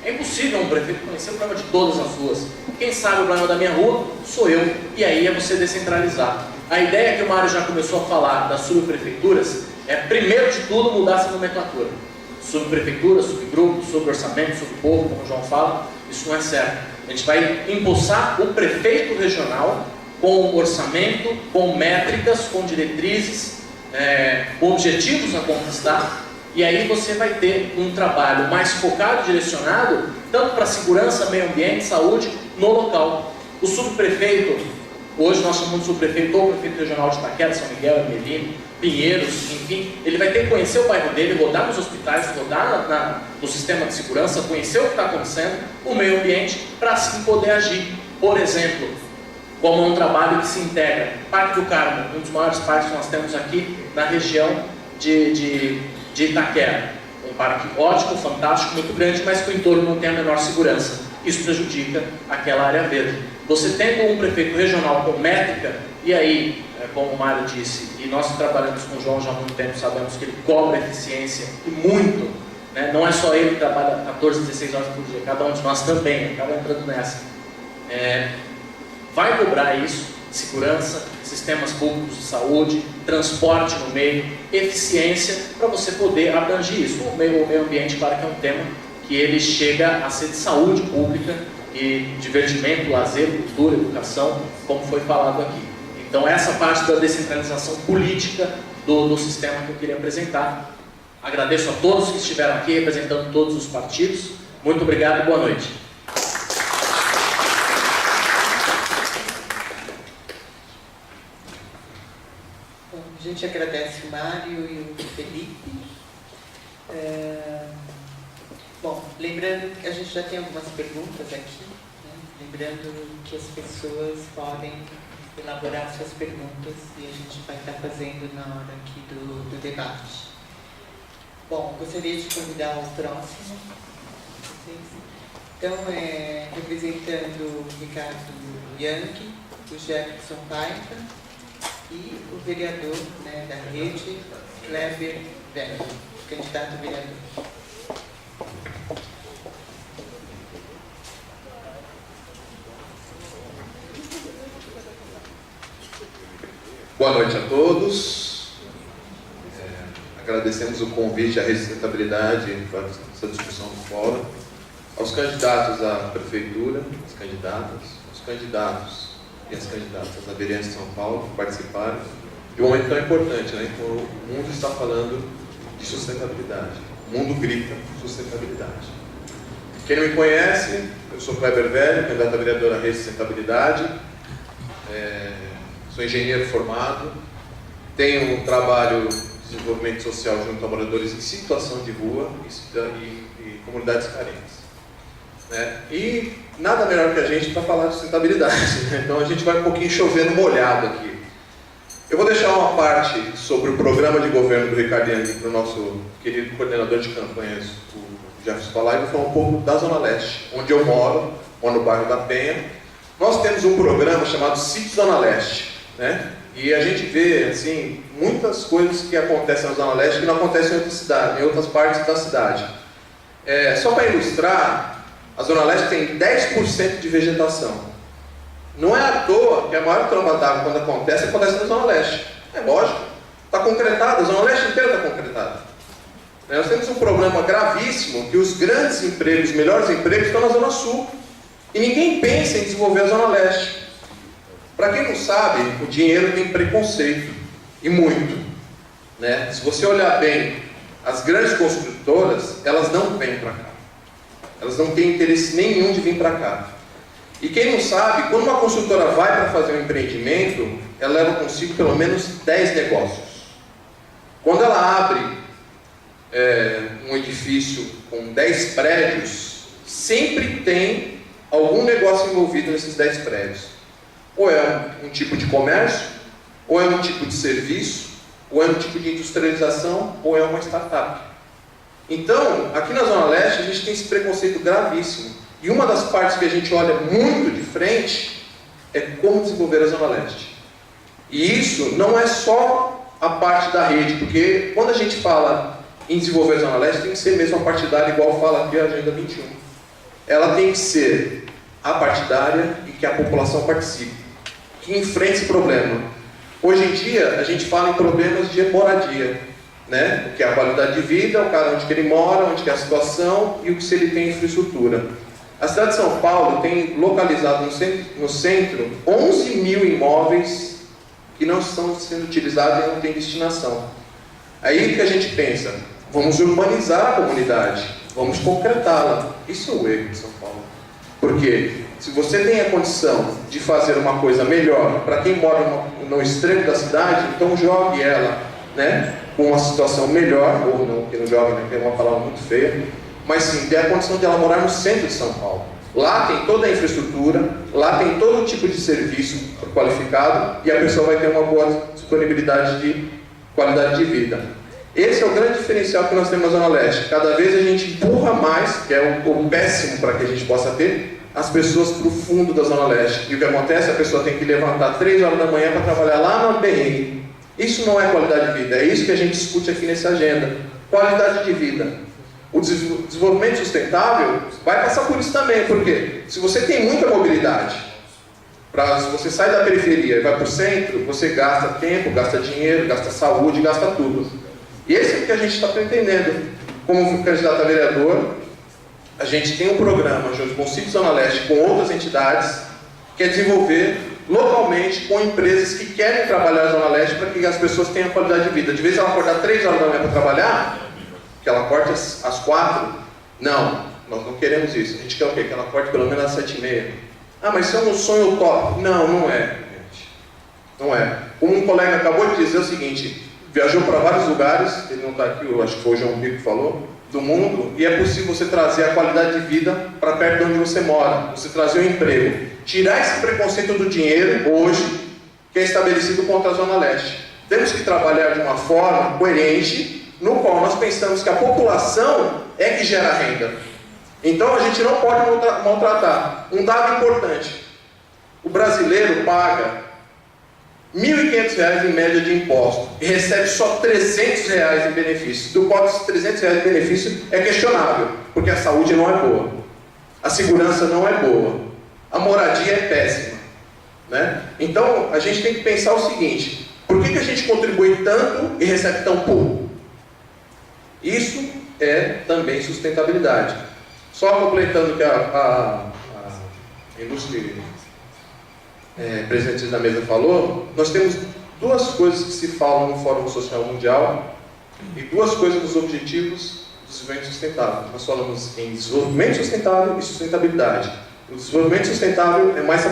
É impossível um prefeito conhecer o problema de todas as ruas. Quem sabe o problema da minha rua sou eu, e aí é você descentralizar. A ideia que o Mário já começou a falar das subprefeituras é, primeiro de tudo, mudar essa nomenclatura. Subprefeitura, subgrupo, suborçamento, subpovo, como o João fala, isso não é certo. A gente vai empossar o prefeito regional com orçamento, com métricas, com diretrizes, com objetivos a conquistar, e aí você vai ter um trabalho mais focado e direcionado, tanto para segurança, meio ambiente, saúde, no local. O subprefeito, hoje nós chamamos de subprefeito ou prefeito regional de Itaquera, São Miguel, Ermelino, Pinheiros, enfim, ele vai ter que conhecer o bairro dele, rodar nos hospitais, rodar no sistema de segurança, conhecer o que está acontecendo, o meio ambiente, para assim poder agir. Por exemplo, como um trabalho que se integra. Parque do Carmo, um dos maiores parques que nós temos aqui na região de Itaquera. Um parque ótimo, fantástico, muito grande, mas que o entorno não tem a menor segurança. Isso prejudica aquela área verde. Você tendo um prefeito regional com métrica, e aí, como o Mário disse, e nós trabalhamos com o João já há muito tempo, sabemos que ele cobra eficiência, e muito, né? Não é só ele que trabalha 14, 16 horas por dia, cada um de nós também, acaba entrando nessa. Vai cobrar isso, segurança, sistemas públicos de saúde, transporte no meio, eficiência, para você poder abranger isso. O meio ambiente, claro que é um tema que ele chega a ser de saúde pública e divertimento, lazer, cultura, educação, como foi falado aqui. Então essa parte da descentralização política do sistema que eu queria apresentar. Agradeço a todos que estiveram aqui, representando todos os partidos. Muito obrigado e boa noite. A gente agradece o Mário e o Felipe. Bom, lembrando que a gente já tem algumas perguntas aqui, né? Lembrando que as pessoas podem elaborar suas perguntas e a gente vai estar fazendo na hora aqui do debate. Bom, gostaria de convidar o próximo. Então, representando o Ricardo Yankee, o Jefferson Paiva, e o vereador, né, da rede, Kleber Velho, candidato a vereador. Boa noite a todos. Agradecemos o convite à Rede de Sustentabilidade para essa discussão do fórum. Aos candidatos à prefeitura, as candidatas, os candidatos e as candidatas da vereança de São Paulo que participaram de um momento tão importante, né? O mundo está falando de sustentabilidade. O mundo grita sustentabilidade. Quem não me conhece, eu sou Kleber Velho, candidato a vereador à Rede de Sustentabilidade. Sou engenheiro formado, tenho um trabalho de desenvolvimento social junto a moradores em situação de rua e comunidades carentes. Né? E nada melhor que a gente para falar de sustentabilidade, né? Então a gente vai um pouquinho chovendo molhado aqui. Eu vou deixar uma parte sobre o programa de governo do Ricardo Yankee para o nosso querido coordenador de campanhas, o Jefferson falar, e vou falar um pouco da Zona Leste, onde eu moro no bairro da Penha. Nós temos um programa chamado Sítio Zona Leste, né? E a gente vê assim, muitas coisas que acontecem na Zona Leste que não acontecem em outras cidades, em outras partes da cidade. Só para ilustrar, a Zona Leste tem 10% de vegetação. Não é à toa que a maior tromba d'água, quando acontece na Zona Leste. É lógico, está concretada, a Zona Leste inteira está concretada. Nós temos um problema gravíssimo, que os grandes empregos, os melhores empregos estão na Zona Sul. E ninguém pensa em desenvolver a Zona Leste. Para quem não sabe, o dinheiro tem preconceito, e muito. Né? Se você olhar bem, as grandes construtoras, elas não vêm para cá. Elas não têm interesse nenhum de vir para cá. E quem não sabe, quando uma construtora vai para fazer um empreendimento, ela leva consigo pelo menos 10 negócios. Quando ela abre um edifício com 10 prédios, sempre tem algum negócio envolvido nesses 10 prédios. Ou é um tipo de comércio, ou é um tipo de serviço, ou é um tipo de industrialização, ou é uma startup. Então, aqui na Zona Leste, a gente tem esse preconceito gravíssimo. E uma das partes que a gente olha muito de frente é como desenvolver a Zona Leste. E isso não é só a parte da rede, porque quando a gente fala em desenvolver a Zona Leste tem que ser mesmo apartidária, igual fala aqui a Agenda 21. Ela tem que ser apartidária e que a população participe, que enfrente esse problema. Hoje em dia, a gente fala em problemas de moradia, né? O que é a qualidade de vida, o cara onde que ele mora, onde que é a situação e o que se ele tem infraestrutura. A cidade de São Paulo tem localizado no centro 11 mil imóveis que não estão sendo utilizados e não têm destinação. Aí que a gente pensa, vamos urbanizar a comunidade, vamos concretá-la. Isso é o erro de São Paulo. Porque se você tem a condição de fazer uma coisa melhor para quem mora no extremo da cidade, então jogue ela, né, com uma situação melhor, ou não, que não jogue, né, que é uma palavra muito feia, mas sim, dê a condição de ela morar no centro de São Paulo. Lá tem toda a infraestrutura, lá tem todo tipo de serviço qualificado e a pessoa vai ter uma boa disponibilidade de qualidade de vida. Esse é o grande diferencial que nós temos na Zona Leste. Cada vez a gente empurra mais, que é o péssimo para que a gente possa ter, as pessoas para o fundo da Zona Leste. E o que acontece? A pessoa tem que levantar 3 horas da manhã para trabalhar lá no BR. Isso não é qualidade de vida, é isso que a gente discute aqui nessa agenda. Qualidade de vida. O desenvolvimento sustentável vai passar por isso também, porque se você tem muita mobilidade, se você sai da periferia e vai para o centro, você gasta tempo, gasta dinheiro, gasta saúde, gasta tudo. E esse é o que a gente está pretendendo. Como candidato a vereador, a gente tem um programa junto com o Ciclo Zona Leste, com outras entidades, que é desenvolver localmente com empresas que querem trabalhar na Zona Leste para que as pessoas tenham qualidade de vida. De vez ela acordar 3 horas da manhã para trabalhar, que ela acorde às 4, não, nós não queremos isso. A gente quer o quê? Que ela acorde pelo menos às 7h30. Ah, mas isso é um sonho utópico. Não, não é, gente. Não é. Como um colega acabou de dizer o seguinte, viajou para vários lugares, ele não está aqui, eu acho que foi o João Bico que falou, do mundo, e é possível você trazer a qualidade de vida para perto de onde você mora, você trazer um emprego. Tirar esse preconceito do dinheiro, hoje, que é estabelecido contra a Zona Leste. Temos que trabalhar de uma forma coerente, no qual nós pensamos que a população é que gera renda. Então a gente não pode maltratar. Um dado importante, o brasileiro paga R$ 1.500 em média de imposto e recebe só R$ 300 em benefício, do qual esses R$ 300 de benefício é questionável, porque a saúde não é boa, a segurança não é boa, a moradia é péssima, né? Então a gente tem que pensar o seguinte, por que a gente contribui tanto e recebe tão pouco? Isso é também sustentabilidade. Só completando o que a ilustre presidente da mesa falou, nós temos 2 coisas que se falam no Fórum Social Mundial e 2 coisas nos Objetivos do Desenvolvimento Sustentável. Nós falamos em desenvolvimento sustentável e sustentabilidade. O desenvolvimento sustentável é mais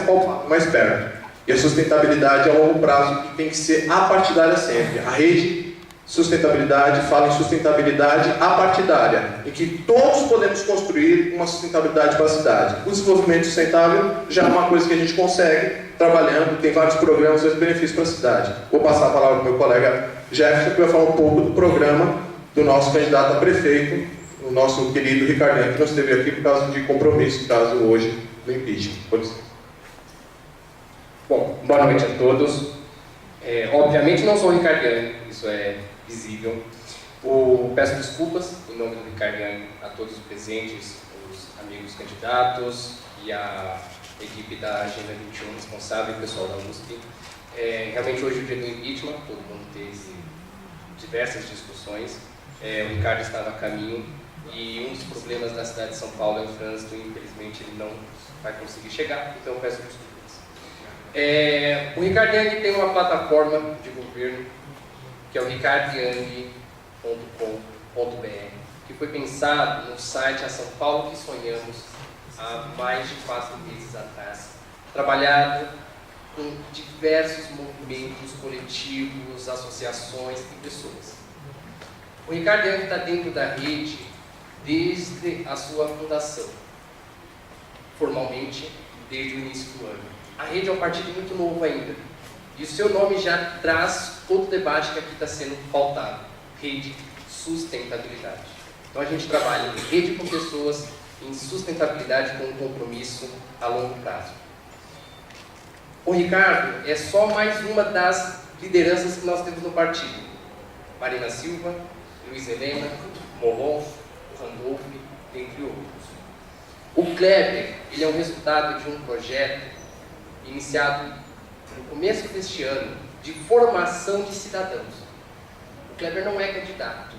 perto. E a sustentabilidade é a longo prazo, que tem que ser apartidária sempre. A rede sustentabilidade fala em sustentabilidade apartidária, em que todos podemos construir uma sustentabilidade para a cidade. O desenvolvimento sustentável já é uma coisa que a gente consegue trabalhando, tem vários programas e benefícios para a cidade. Vou passar a palavra para o meu colega Jefferson, que vai falar um pouco do programa do nosso candidato a prefeito, o nosso querido Ricardinho, que não esteve aqui por causa de compromisso, caso hoje do impeachment. Por isso. Bom, boa noite a todos. Obviamente não sou o Ricardinho, isso é visível. Peço desculpas em nome do Ricardinho a todos os presentes, os amigos candidatos e a equipe da Agenda 21 responsável e o pessoal da USP. Realmente hoje é o dia do impeachment, todo mundo teve diversas discussões. O Ricardo estava a caminho e um dos problemas da cidade de São Paulo é o trânsito, e infelizmente ele não vai conseguir chegar, então eu peço desculpas. O Ricardo Yang tem uma plataforma de governo que é o ricardyang.com.br, que foi pensado no site A São Paulo que Sonhamos há mais de 4 meses atrás, trabalhado com diversos movimentos coletivos, associações e pessoas. O Ricardo Yang está dentro da rede desde a sua fundação, formalmente desde o início do ano. A rede é um partido muito novo ainda, e o seu nome já traz todo o debate que aqui está sendo pautado, rede sustentabilidade. Então a gente trabalha em rede com pessoas, em sustentabilidade com um compromisso a longo prazo. O Ricardo é só mais uma das lideranças que nós temos no partido. Marina Silva, Luiz Helena, Molon, Randolph, entre outros. O Kleber, ele é um resultado de um projeto iniciado no começo deste ano, de formação de cidadãos. O Kleber não é candidato,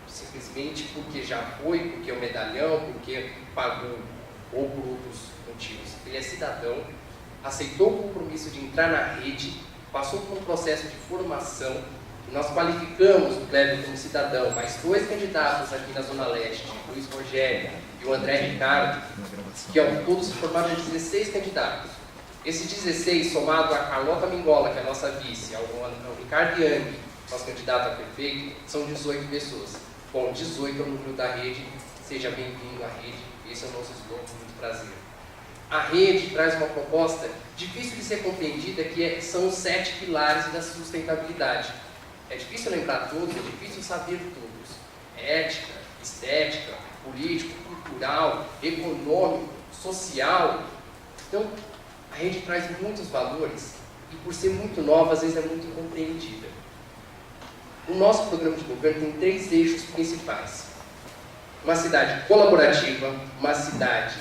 simplesmente porque já foi, porque é um medalhão, porque pagou, ou por outros motivos. Ele é cidadão, aceitou o compromisso de entrar na rede, passou por um processo de formação, e nós qualificamos o Kleber como cidadão, mais 2 candidatos aqui na Zona Leste, o Luiz Rogério e o André Ricardo, que ao todo se formaram 16 candidatos. Esses 16, somado a Carlota Mingola, que é a nossa vice, ao Ricardo Yang, nosso candidato a prefeito, são 18 pessoas. Bom, 18 é o número da rede, seja bem-vindo à rede, esse é o nosso slogan, muito prazer. A rede traz uma proposta difícil de ser compreendida, que são os 7 pilares da sustentabilidade. É difícil lembrar todos, é difícil saber todos. Ética, estética, político, cultural, econômico, social. Então, a rede traz muitos valores e, por ser muito nova, às vezes é muito incompreendida. O nosso programa de governo tem 3 eixos principais. Uma cidade colaborativa, uma cidade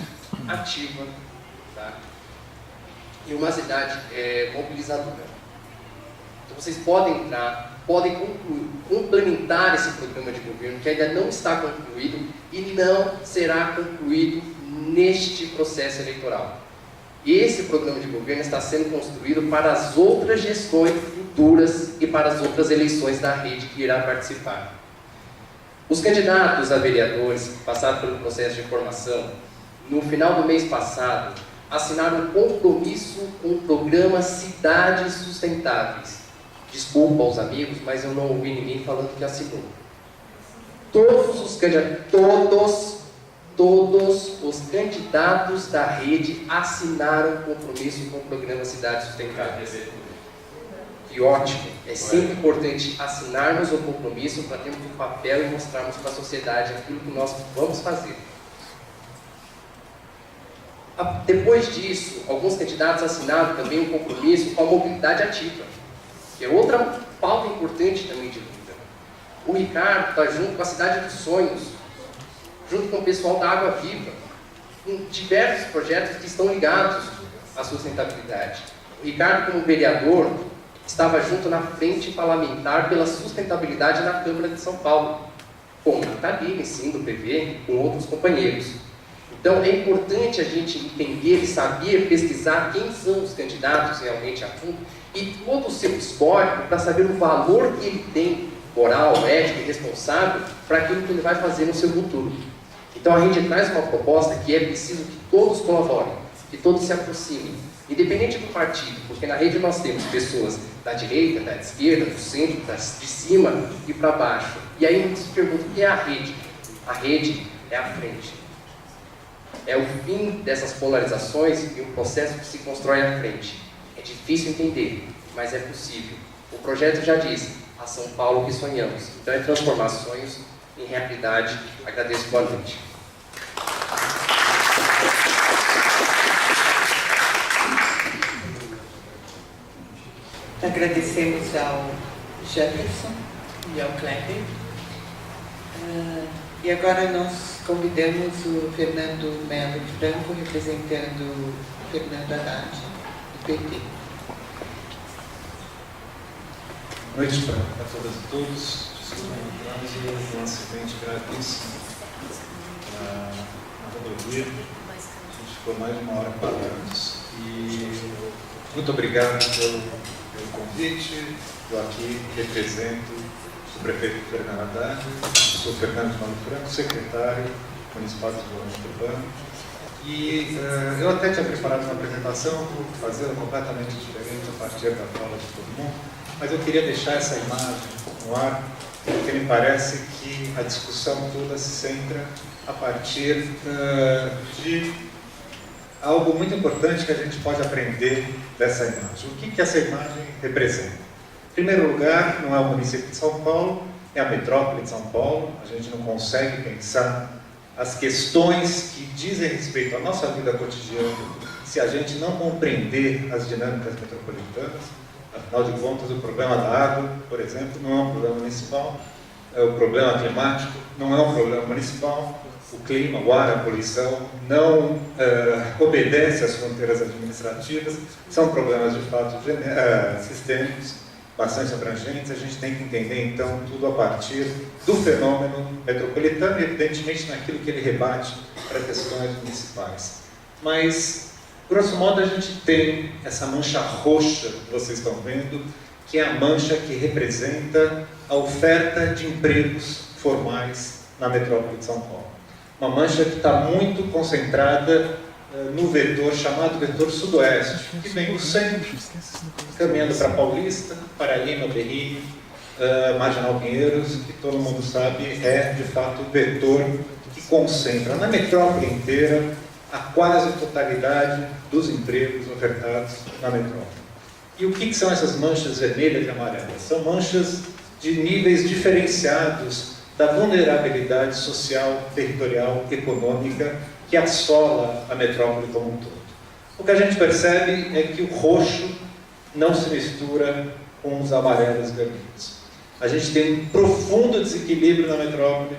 ativa, tá? E uma cidade mobilizadora. Então vocês podem entrar, podem complementar esse programa de governo, que ainda não está concluído e não será concluído neste processo eleitoral. Esse programa de governo está sendo construído para as outras gestões futuras e para as outras eleições da rede que irá participar. Os candidatos a vereadores que passaram pelo processo de formação, no final do mês passado, assinaram um compromisso com o programa Cidades Sustentáveis. Desculpa aos amigos, mas eu não ouvi ninguém falando que assinou. Todos os candidatos da rede assinaram um compromisso com o programa Cidades Sustentáveis. Que ótimo! É sempre importante assinarmos o compromisso para termos um papel e mostrarmos para a sociedade aquilo que nós vamos fazer. Depois disso, alguns candidatos assinaram também um compromisso com a mobilidade ativa, que é outra pauta importante também de luta. O Ricardo está junto com a Cidade dos Sonhos, junto com o pessoal da Água Viva, com diversos projetos que estão ligados à sustentabilidade. O Ricardo, como vereador, estava junto na frente parlamentar pela sustentabilidade na Câmara de São Paulo, com Natalina, sim, do PV, com outros companheiros. Então, é importante a gente entender e saber pesquisar quem são os candidatos realmente a fundo e todo o seu histórico para saber o valor que ele tem, moral, ético e responsável, para aquilo que ele vai fazer no seu futuro. Então, a gente traz uma proposta que é preciso que todos colaborem, que todos se aproximem, independente do partido, porque na rede nós temos pessoas da direita, da esquerda, do centro, de cima e para baixo. E aí a gente se pergunta, o que é a rede? A rede é a frente. É o fim dessas polarizações e um processo que se constrói à frente. É difícil entender, mas é possível. O projeto já diz, a São Paulo que sonhamos. Então é transformar sonhos em realidade. Agradeço, boa noite. Agradecemos ao Jefferson e ao Kleber. E agora nós convidamos o Fernando Melo Franco, representando o Fernando Haddad, do PT. Boa noite para todas e todos. Desculpa um acidente gravíssimo na rodovia. A gente ficou mais de 1 hora parados. E muito obrigado pelo convite. Eu aqui represento o prefeito Fernando Haddad, sou Fernando Melo Franco, secretário municipal de desenvolvimento urbano. E eu até tinha preparado uma apresentação, vou fazê-la completamente diferente a partir da fala de todo mundo, mas eu queria deixar essa imagem no ar, porque me parece que a discussão toda se centra a partir de algo muito importante que a gente pode aprender dessa imagem. O que essa imagem representa? Em primeiro lugar, não é o município de São Paulo, é a metrópole de São Paulo. A gente não consegue pensar as questões que dizem respeito à nossa vida cotidiana se a gente não compreender as dinâmicas metropolitanas. Afinal de contas, o problema da água, por exemplo, não é um problema municipal, o problema climático não é um problema municipal. O clima, o ar, a poluição não obedece às fronteiras administrativas, são problemas de fato sistêmicos, bastante abrangentes. A gente tem que entender então tudo a partir do fenômeno metropolitano e evidentemente naquilo que ele rebate para questões municipais. Mas, grosso modo, a gente tem essa mancha roxa que vocês estão vendo, que é a mancha que representa a oferta de empregos formais na metrópole de São Paulo. Uma mancha que está muito concentrada no vetor chamado vetor sudoeste, que vem do centro, caminhando para Paulista, Paraíba, Berrini, Marginal Pinheiros, que todo mundo sabe é, de fato, o vetor que concentra na metrópole inteira a quase totalidade dos empregos ofertados na metrópole. E o que são essas manchas vermelhas e amarelas? São manchas de níveis diferenciados da vulnerabilidade social, territorial, econômica que assola a metrópole como um todo. O que a gente percebe é que o roxo não se mistura com os amarelos e vermelhos. A gente tem um profundo desequilíbrio na metrópole,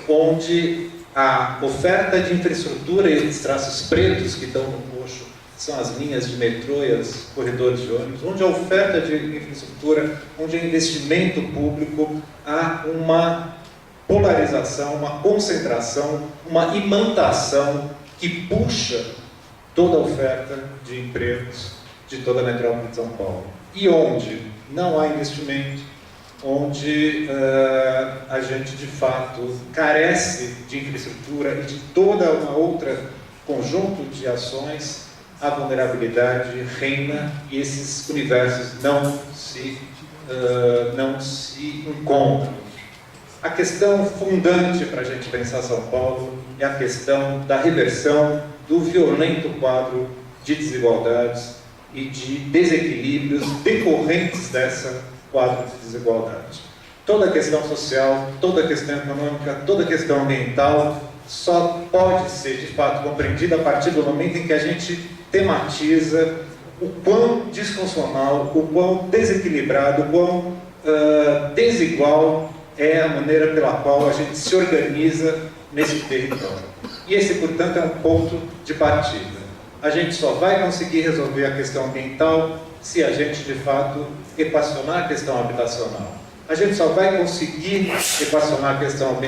onde a oferta de infraestrutura e os traços pretos que estão no roxo são as linhas de metrô e os corredores de ônibus, onde a oferta de infraestrutura, onde é investimento público, há uma polarização, uma concentração, uma imantação que puxa toda a oferta de empregos de toda a metrópole de São Paulo. E onde não há investimento, onde a gente de fato carece de infraestrutura e de toda uma outra conjunto de ações, a vulnerabilidade reina e esses universos não se encontram. A questão fundante para a gente pensar São Paulo é a questão da reversão do violento quadro de desigualdades e de desequilíbrios decorrentes dessa quadro de desigualdade. Toda a questão social, toda a questão econômica, toda a questão ambiental só pode ser, de fato, compreendida a partir do momento em que a gente tematiza o quão disfuncional, o quão desequilibrado, o quão desigual é a maneira pela qual a gente se organiza nesse território. E esse, portanto, é um ponto de partida. A gente só vai conseguir resolver a questão ambiental se a gente, de fato, equacionar a questão habitacional. A gente só vai conseguir equacionar a questão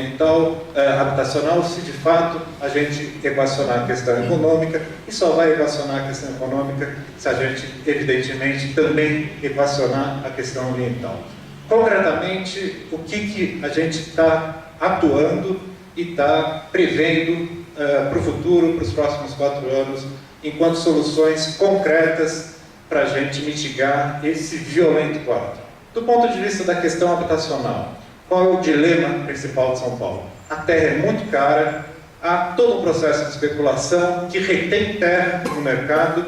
habitacional se, de fato, a gente equacionar a questão econômica, e só vai equacionar a questão econômica se a gente, evidentemente, também equacionar a questão ambiental. Concretamente, o que a gente está atuando e está prevendo para o futuro, para os próximos 4 anos, enquanto soluções concretas para a gente mitigar esse violento quadro. Do ponto de vista da questão habitacional, qual é o dilema principal de São Paulo? A terra é muito cara, há todo um processo de especulação que retém terra no mercado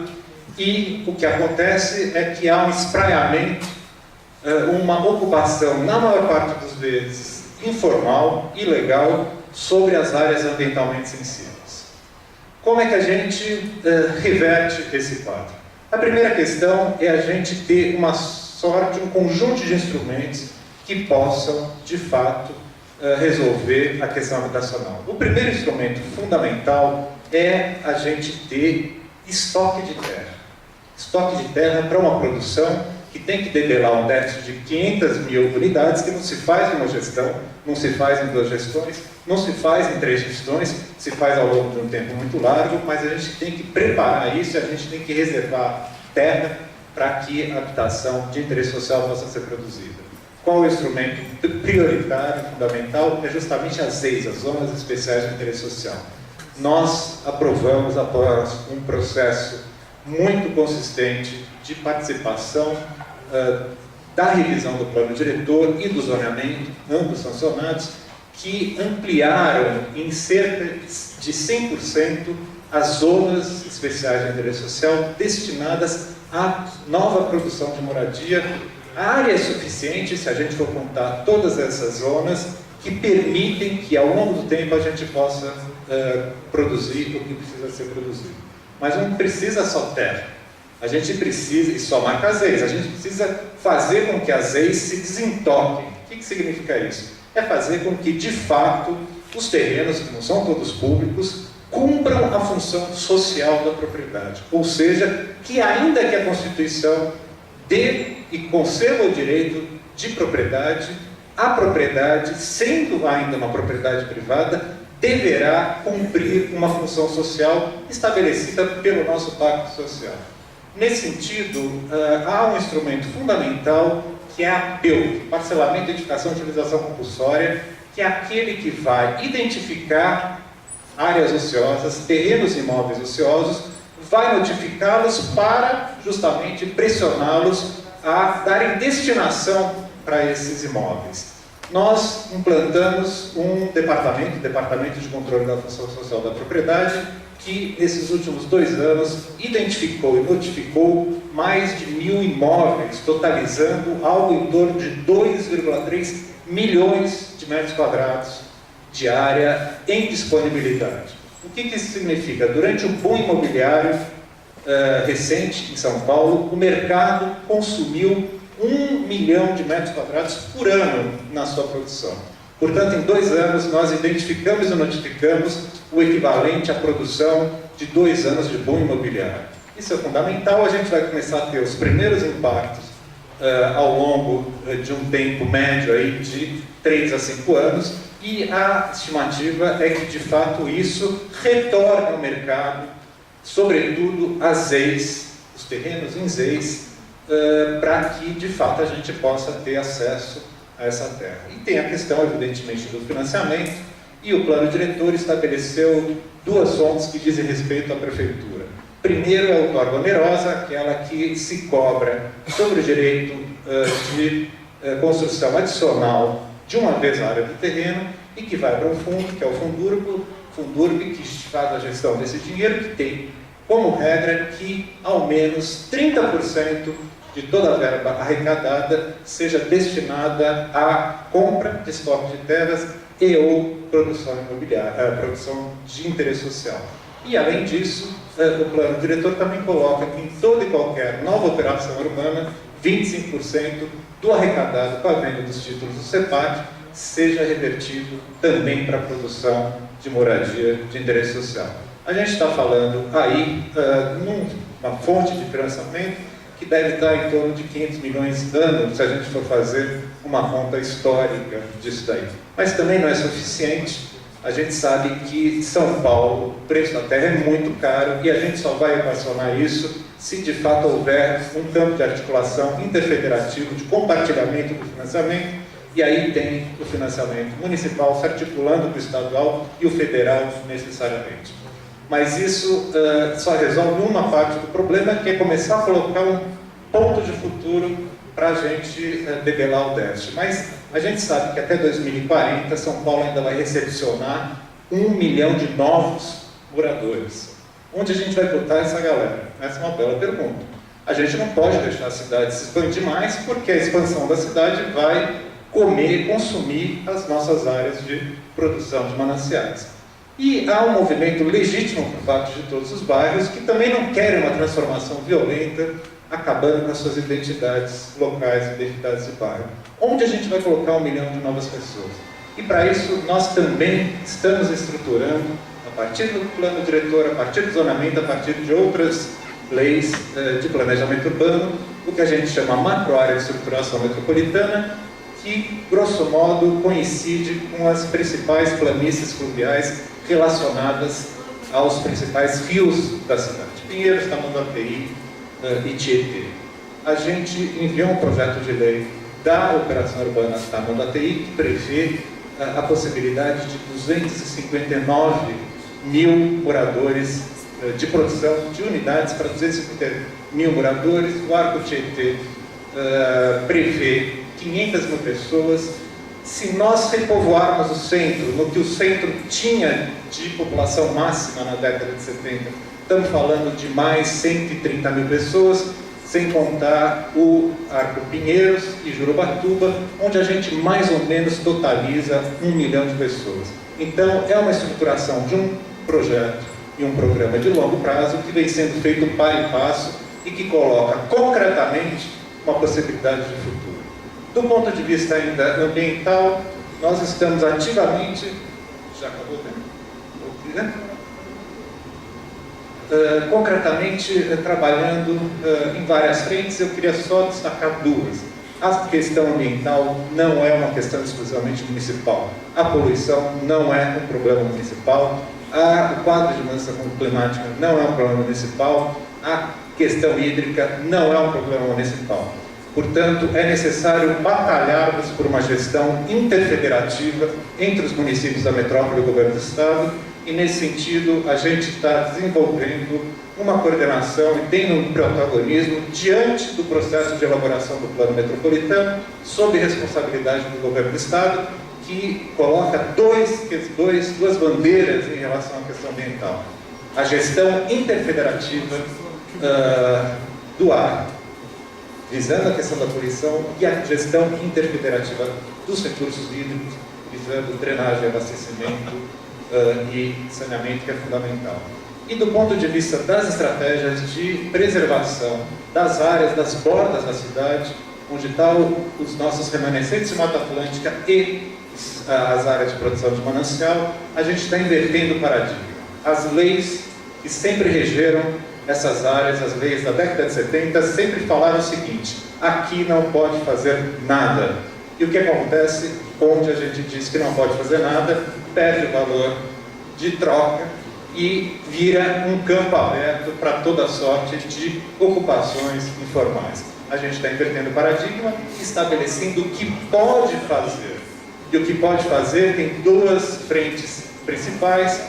e o que acontece é que há um espraiamento, uma ocupação, na maior parte das vezes, informal, ilegal, sobre as áreas ambientalmente sensíveis. Como é que a gente reverte esse quadro? A primeira questão é a gente ter uma sorte, um conjunto de instrumentos que possam, de fato, resolver a questão habitacional. O primeiro instrumento fundamental é a gente ter estoque de terra. Estoque de terra para uma produção que tem que debelar um déficit de 500 mil unidades, que não se faz em uma gestão, não se faz em 2 gestões, não se faz em 3 gestões, se faz ao longo de um tempo muito largo, mas a gente tem que preparar isso, a gente tem que reservar terra para que a habitação de interesse social possa ser produzida. Qual o instrumento prioritário, fundamental? É justamente as ZEIs, as Zonas Especiais de Interesse Social. Nós aprovamos, após um processo muito consistente de participação da revisão do plano diretor e do zoneamento, ambos sancionados, que ampliaram em cerca de 100% as zonas especiais de interesse social destinadas à nova produção de moradia. A área é suficiente, se a gente for contar todas essas zonas, que permitem que ao longo do tempo a gente possa produzir o que precisa ser produzido. Mas não precisa só terra. A gente precisa, e só marca as ZEIs, a gente precisa fazer com que as ZEIs se desintoquem. O que significa isso? é fazer com que, de fato, os terrenos, que não são todos públicos, cumpram a função social da propriedade. Ou seja, que ainda que a Constituição dê e conceda o direito de propriedade, a propriedade, sendo ainda uma propriedade privada, deverá cumprir uma função social estabelecida pelo nosso Pacto Social. Nesse sentido, há um instrumento fundamental que é a PEU, Parcelamento, Edificação e Utilização Compulsória, que é aquele que vai identificar áreas ociosas, terrenos imóveis ociosos, vai notificá-los para justamente pressioná-los a darem destinação para esses imóveis. Nós implantamos um departamento, o Departamento de Controle da Função Social da Propriedade, que nesses últimos 2 anos identificou e notificou mais de 1.000 imóveis, totalizando algo em torno de 2,3 milhões de metros quadrados de área em disponibilidade. O que isso significa? Durante o boom imobiliário recente em São Paulo, o mercado consumiu 1 milhão de metros quadrados por ano na sua produção. Portanto, em 2 anos, nós identificamos e notificamos o equivalente à produção de 2 anos de boom imobiliário. Isso é fundamental, a gente vai começar a ter os primeiros impactos ao longo de um tempo médio aí de 3 a 5 anos, e a estimativa é que, de fato, isso retorne ao mercado, sobretudo as ZEIs, os terrenos em ZEIs, para que, de fato, a gente possa ter acesso a essa terra. E tem a questão, evidentemente, do financiamento, e o plano diretor estabeleceu 2 fontes que dizem respeito à prefeitura. Primeiro é a outorga onerosa, aquela que se cobra sobre o direito de construção adicional de uma vez a área do terreno, e que vai para um fundo, que é o Fundurb, que faz a gestão desse dinheiro, que tem como regra que ao menos 30% de toda a verba arrecadada seja destinada à compra de estoque de terras e ou produção imobiliária, produção de interesse social. E, além disso, o plano diretor também coloca que em toda e qualquer nova operação urbana, 25% do arrecadado com a venda dos títulos do CEPAC seja revertido também para a produção de moradia de interesse social. A gente está falando aí numa fonte de financiamento que deve estar em torno de 500 milhões de anos, se a gente for fazer uma conta histórica disso daí. Mas também não é suficiente. A gente sabe que em São Paulo o preço da terra é muito caro, e a gente só vai equacionar isso se de fato houver um campo de articulação interfederativo de compartilhamento do financiamento, e aí tem o financiamento municipal se articulando com o estadual e o federal necessariamente. Mas isso só resolve uma parte do problema, que é começar a colocar um ponto de futuro para a gente debelar o déficit. Mas a gente sabe que até 2040 São Paulo ainda vai recepcionar 1 milhão de novos moradores. Onde a gente vai botar essa galera? Essa é uma bela pergunta. A gente não pode deixar a cidade se expandir mais, porque a expansão da cidade vai comer, consumir as nossas áreas de produção de mananciais. E há um movimento legítimo por parte de todos os bairros que também não querem uma transformação violenta, acabando com as suas identidades locais, identidades de bairro. Onde a gente vai colocar 1 milhão de novas pessoas? E para isso nós também estamos estruturando, a partir do plano diretor, a partir do zonamento, a partir de outras leis de planejamento urbano, o que a gente chama macroárea de estruturação metropolitana, que, grosso modo, coincide com as principais planícies fluviais relacionadas aos principais rios da cidade: Pinheiros, Tamanduateí e Tietê. A gente enviou um projeto de lei da Operação Urbana Tamanduateí que prevê a possibilidade de 259 mil moradores de produção de unidades para 250 mil moradores. O Arco Tietê prevê 500 mil pessoas. Se nós repovoarmos o centro, no que o centro tinha de população máxima na década de 70, estamos falando de mais 130 mil pessoas, sem contar o Arco Pinheiros e Jurubatuba, onde a gente mais ou menos totaliza 1 milhão de pessoas. Então, é uma estruturação de um projeto e um programa de longo prazo que vem sendo feito passo a passo e que coloca concretamente uma possibilidade de futuro. Do ponto de vista ainda ambiental, nós estamos ativamente... Já acabou o tempo? Né? Concretamente trabalhando em várias frentes. Eu queria só destacar duas. A questão ambiental não é uma questão exclusivamente municipal. A poluição não é um problema municipal. O quadro de mudança climática não é um problema municipal. A questão hídrica não é um problema municipal. Portanto, é necessário batalharmos por uma gestão interfederativa entre os municípios da metrópole e o governo do Estado, e nesse sentido a gente está desenvolvendo uma coordenação e tendo um protagonismo diante do processo de elaboração do plano metropolitano, sob responsabilidade do governo do Estado, que coloca duas bandeiras em relação à questão ambiental. A gestão interfederativa do ar, visando a questão da poluição, e a gestão interfederativa dos recursos hídricos, visando drenagem, abastecimento e saneamento, que é fundamental. E do ponto de vista das estratégias de preservação das áreas, das bordas da cidade, onde estão os nossos remanescentes de Mata Atlântica e as áreas de produção de manancial, a gente está invertendo o paradigma. As leis que sempre regeram essas áreas, as leis da década de 70, sempre falaram o seguinte: aqui não pode fazer nada. E o que acontece, onde a gente diz que não pode fazer nada, perde o valor de troca e vira um campo aberto para toda sorte de ocupações informais. A gente está invertendo o paradigma, estabelecendo o que pode fazer. E o que pode fazer tem duas frentes principais: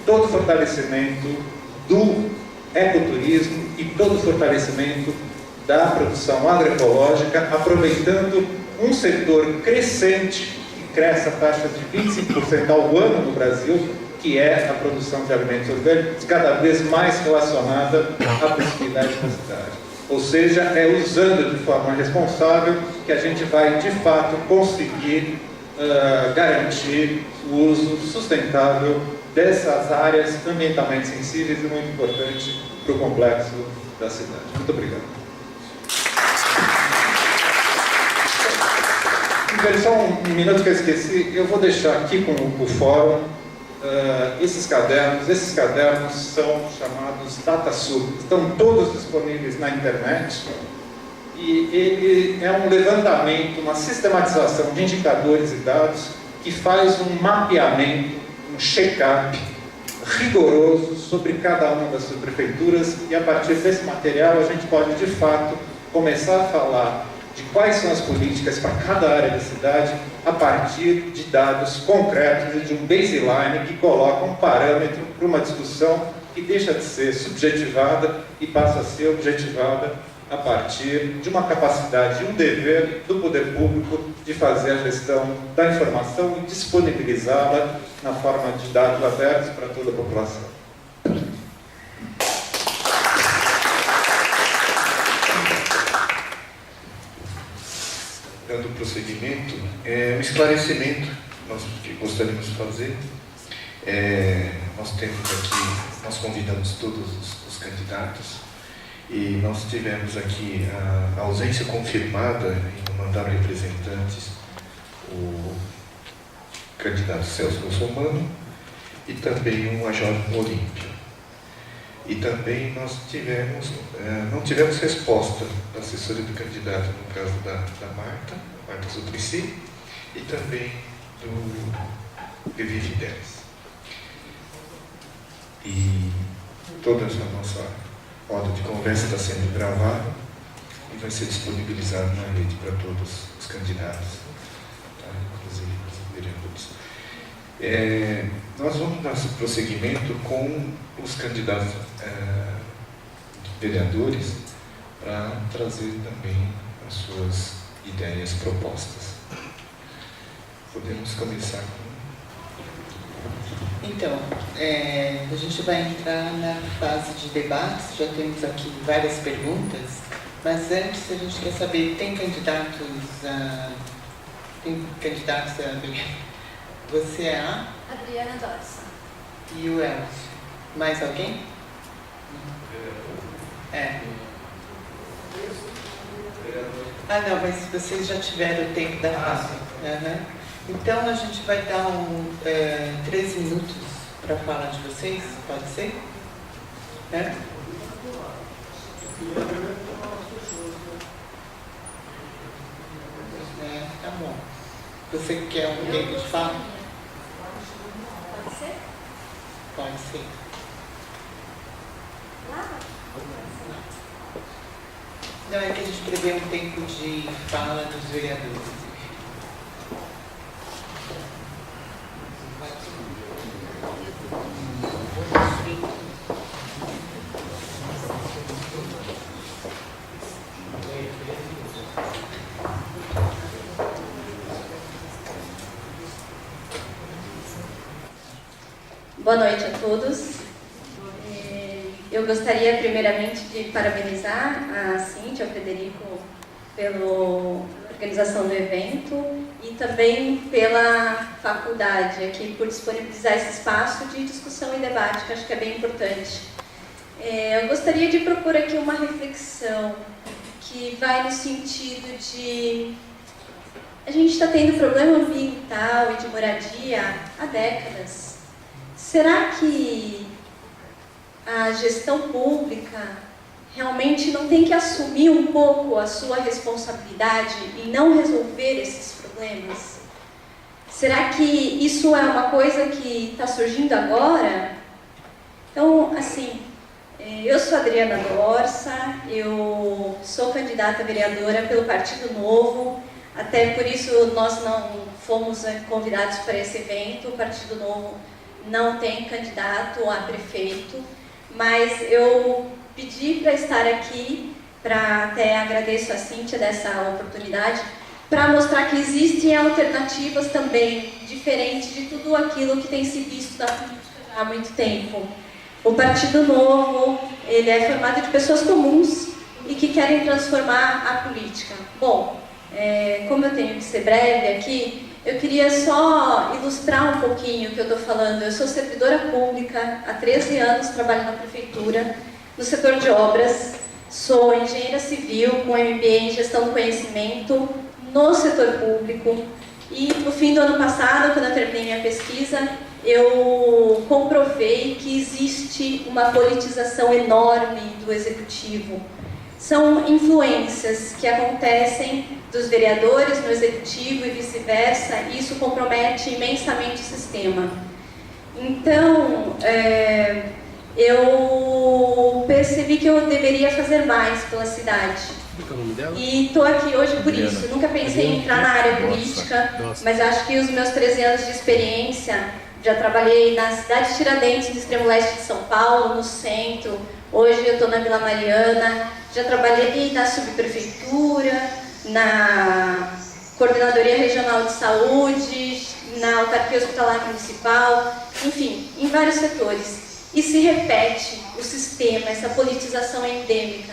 todo o fortalecimento do ecoturismo e todo o fortalecimento da produção agroecológica, aproveitando um setor crescente, que cresce a taxa de 25% ao ano no Brasil, que é a produção de alimentos orgânicos, cada vez mais relacionada à proximidade da cidade. Ou seja, é usando de forma responsável que a gente vai, de fato, conseguir garantir o uso sustentável dessas áreas ambientalmente sensíveis e muito importante para o complexo da cidade. Muito obrigado. Só um minuto que eu esqueci, eu vou deixar aqui com o fórum esses cadernos são chamados DataSUB, estão todos disponíveis na internet, e ele é um levantamento, uma sistematização de indicadores e dados que faz um mapeamento, um check-up rigoroso sobre cada uma das subprefeituras, e a partir desse material a gente pode de fato começar a falar de quais são as políticas para cada área da cidade a partir de dados concretos e de um baseline que coloca um parâmetro para uma discussão que deixa de ser subjetivada e passa a ser objetivada a partir de uma capacidade e um dever do poder público de fazer a gestão da informação e disponibilizá-la na forma de dados abertos para toda a população. Dando prosseguimento, um esclarecimento que gostaríamos de fazer. Nós temos aqui, nós convidamos todos os candidatos e nós tivemos aqui a ausência confirmada e mandaram representantes o candidato Celso Russomano e também o Major Olímpio. E também nós não tivemos resposta da assessoria do candidato, no caso da Marta Suplicy, e também do Levi Fidelis. E toda essa nossa roda de conversa está sendo gravada e vai ser disponibilizada na rede para todos os candidatos, tá? Inclusive os vereadores. Nós vamos dar prosseguimento com os candidatos vereadores para trazer também as suas ideias propostas. Podemos começar com... Então, a gente vai entrar na fase de debates, já temos aqui várias perguntas, mas antes a gente quer saber, tem candidatos a... Você é a? Adriana Dorsa. E o Elcio? Mais alguém? Ah, não, mas vocês já tiveram o tempo da fase. Então a gente vai dar 13 minutos para a fala de vocês, pode ser? É? Tá bom. Você quer um tempo de fala? Pode ser? Pode ser. Não, é que a gente prevê um tempo de fala dos vereadores. Boa noite a todos. Eu gostaria primeiramente de parabenizar a Cíntia e ao Frederico pela organização do evento e também pela faculdade aqui por disponibilizar esse espaço de discussão e debate, que acho que é bem importante. Eu gostaria de propor aqui uma reflexão que vai no sentido de a gente está tendo problema ambiental e de moradia há décadas. Será que a gestão pública realmente não tem que assumir um pouco a sua responsabilidade e não resolver esses problemas? Será que isso é uma coisa que está surgindo agora? Então, assim, eu sou Adriana Dorsa, eu sou candidata a vereadora pelo Partido Novo, até por isso nós não fomos convidados para esse evento. O Partido Novo não tem candidato a prefeito, mas eu pedi para estar aqui, até agradeço a Cíntia dessa oportunidade, para mostrar que existem alternativas também, diferentes de tudo aquilo que tem se visto da política já há muito tempo. O Partido Novo, ele é formado de pessoas comuns e que querem transformar a política. Bom, como eu tenho que ser breve aqui, eu queria só ilustrar um pouquinho o que eu estou falando. Eu sou servidora pública, há 13 anos trabalho na prefeitura, no setor de obras, sou engenheira civil com MBA em gestão do conhecimento no setor público e no fim do ano passado, quando eu terminei minha pesquisa, eu comprovei que existe uma politização enorme do executivo. São influências que acontecem dos vereadores no executivo e vice-versa, e isso compromete imensamente o sistema. Então, eu percebi que eu deveria fazer mais pela cidade. E estou aqui hoje por isso. Nunca pensei em entrar na área política, mas acho que os meus 13 anos de experiência, já trabalhei na cidade de Tiradentes, no extremo leste de São Paulo, no centro. Hoje eu estou na Vila Mariana, já trabalhei na subprefeitura, na Coordenadoria Regional de Saúde, na Autarquia Hospitalar Municipal, enfim, em vários setores. E se repete o sistema, essa politização endêmica.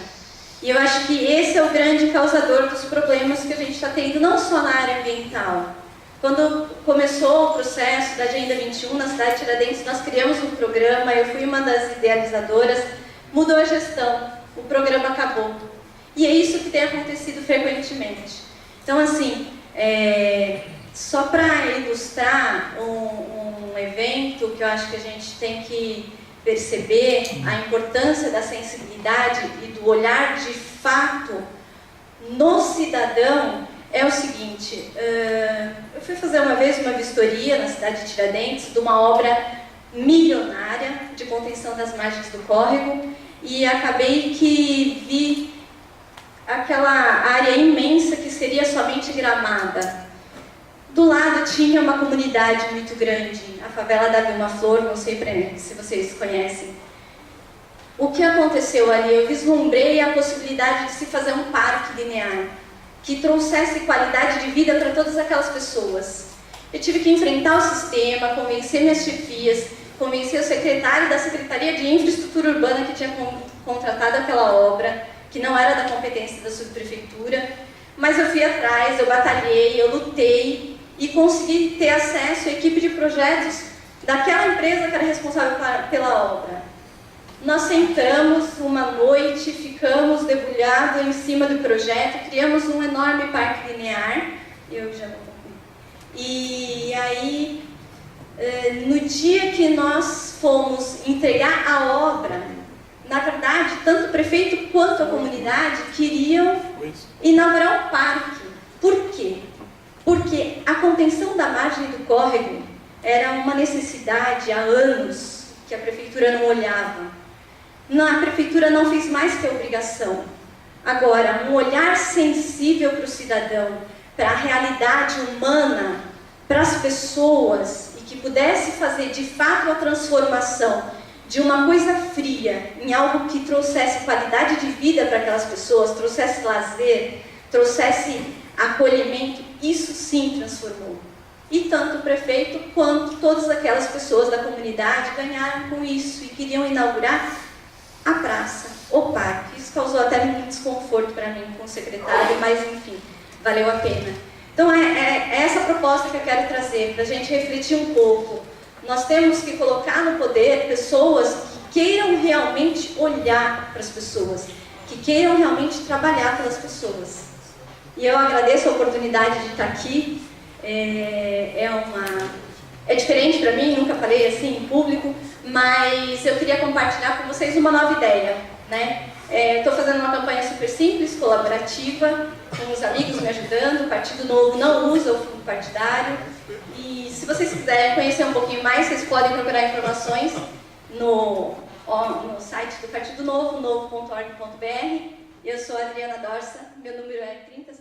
E eu acho que esse é o grande causador dos problemas que a gente está tendo, não só na área ambiental. Quando começou o processo da Agenda 21 na cidade de Tiradentes, nós criamos um programa, eu fui uma das idealizadoras, mudou a gestão, o programa acabou. E é isso que tem acontecido frequentemente. Então, assim, só para ilustrar um evento que eu acho que a gente tem que perceber a importância da sensibilidade e do olhar de fato no cidadão, é o seguinte, eu fui fazer uma vez uma vistoria na cidade de Tiradentes de uma obra milionária de contenção das margens do córrego e acabei que vi aquela área imensa que seria somente gramada. Do lado tinha uma comunidade muito grande, a favela da Vilma Flor, não sei se vocês conhecem. O que aconteceu ali? Eu vislumbrei a possibilidade de se fazer um parque linear que trouxesse qualidade de vida para todas aquelas pessoas. Eu tive que enfrentar o sistema, convencer minhas chefias, convencer o secretário da Secretaria de Infraestrutura Urbana que tinha contratado aquela obra, que não era da competência da subprefeitura, mas eu fui atrás, eu batalhei, eu lutei e consegui ter acesso à equipe de projetos daquela empresa que era responsável pela obra. Nós sentamos uma noite, ficamos debulhados em cima do projeto, criamos um enorme parque linear, E aí, no dia que nós fomos entregar a obra, na verdade, tanto o prefeito quanto a comunidade queriam inaugurar um parque. Por quê? Porque a contenção da margem do córrego era uma necessidade há anos que a prefeitura não olhava. A prefeitura não fez mais que a obrigação. Agora, um olhar sensível para o cidadão, para a realidade humana, para as pessoas, e que pudesse fazer de fato a transformação de uma coisa fria em algo que trouxesse qualidade de vida para aquelas pessoas, trouxesse lazer, trouxesse acolhimento, isso sim transformou. E tanto o prefeito quanto todas aquelas pessoas da comunidade ganharam com isso e queriam inaugurar a praça, o parque. Isso causou até muito desconforto para mim com o secretário, mas enfim, valeu a pena. Então é essa proposta que eu quero trazer, para a gente refletir um pouco. Nós temos que colocar no poder pessoas que queiram realmente olhar para as pessoas, que queiram realmente trabalhar pelas pessoas. E eu agradeço a oportunidade de estar aqui. É diferente para mim, nunca falei assim em público, mas eu queria compartilhar com vocês uma nova ideia, né? Estou fazendo uma campanha super simples, colaborativa, com os amigos me ajudando. O Partido Novo não usa o fundo partidário. E se vocês quiserem conhecer um pouquinho mais, vocês podem procurar informações no site do Partido Novo, novo.org.br. Eu sou a Adriana Dorsa, meu número é 30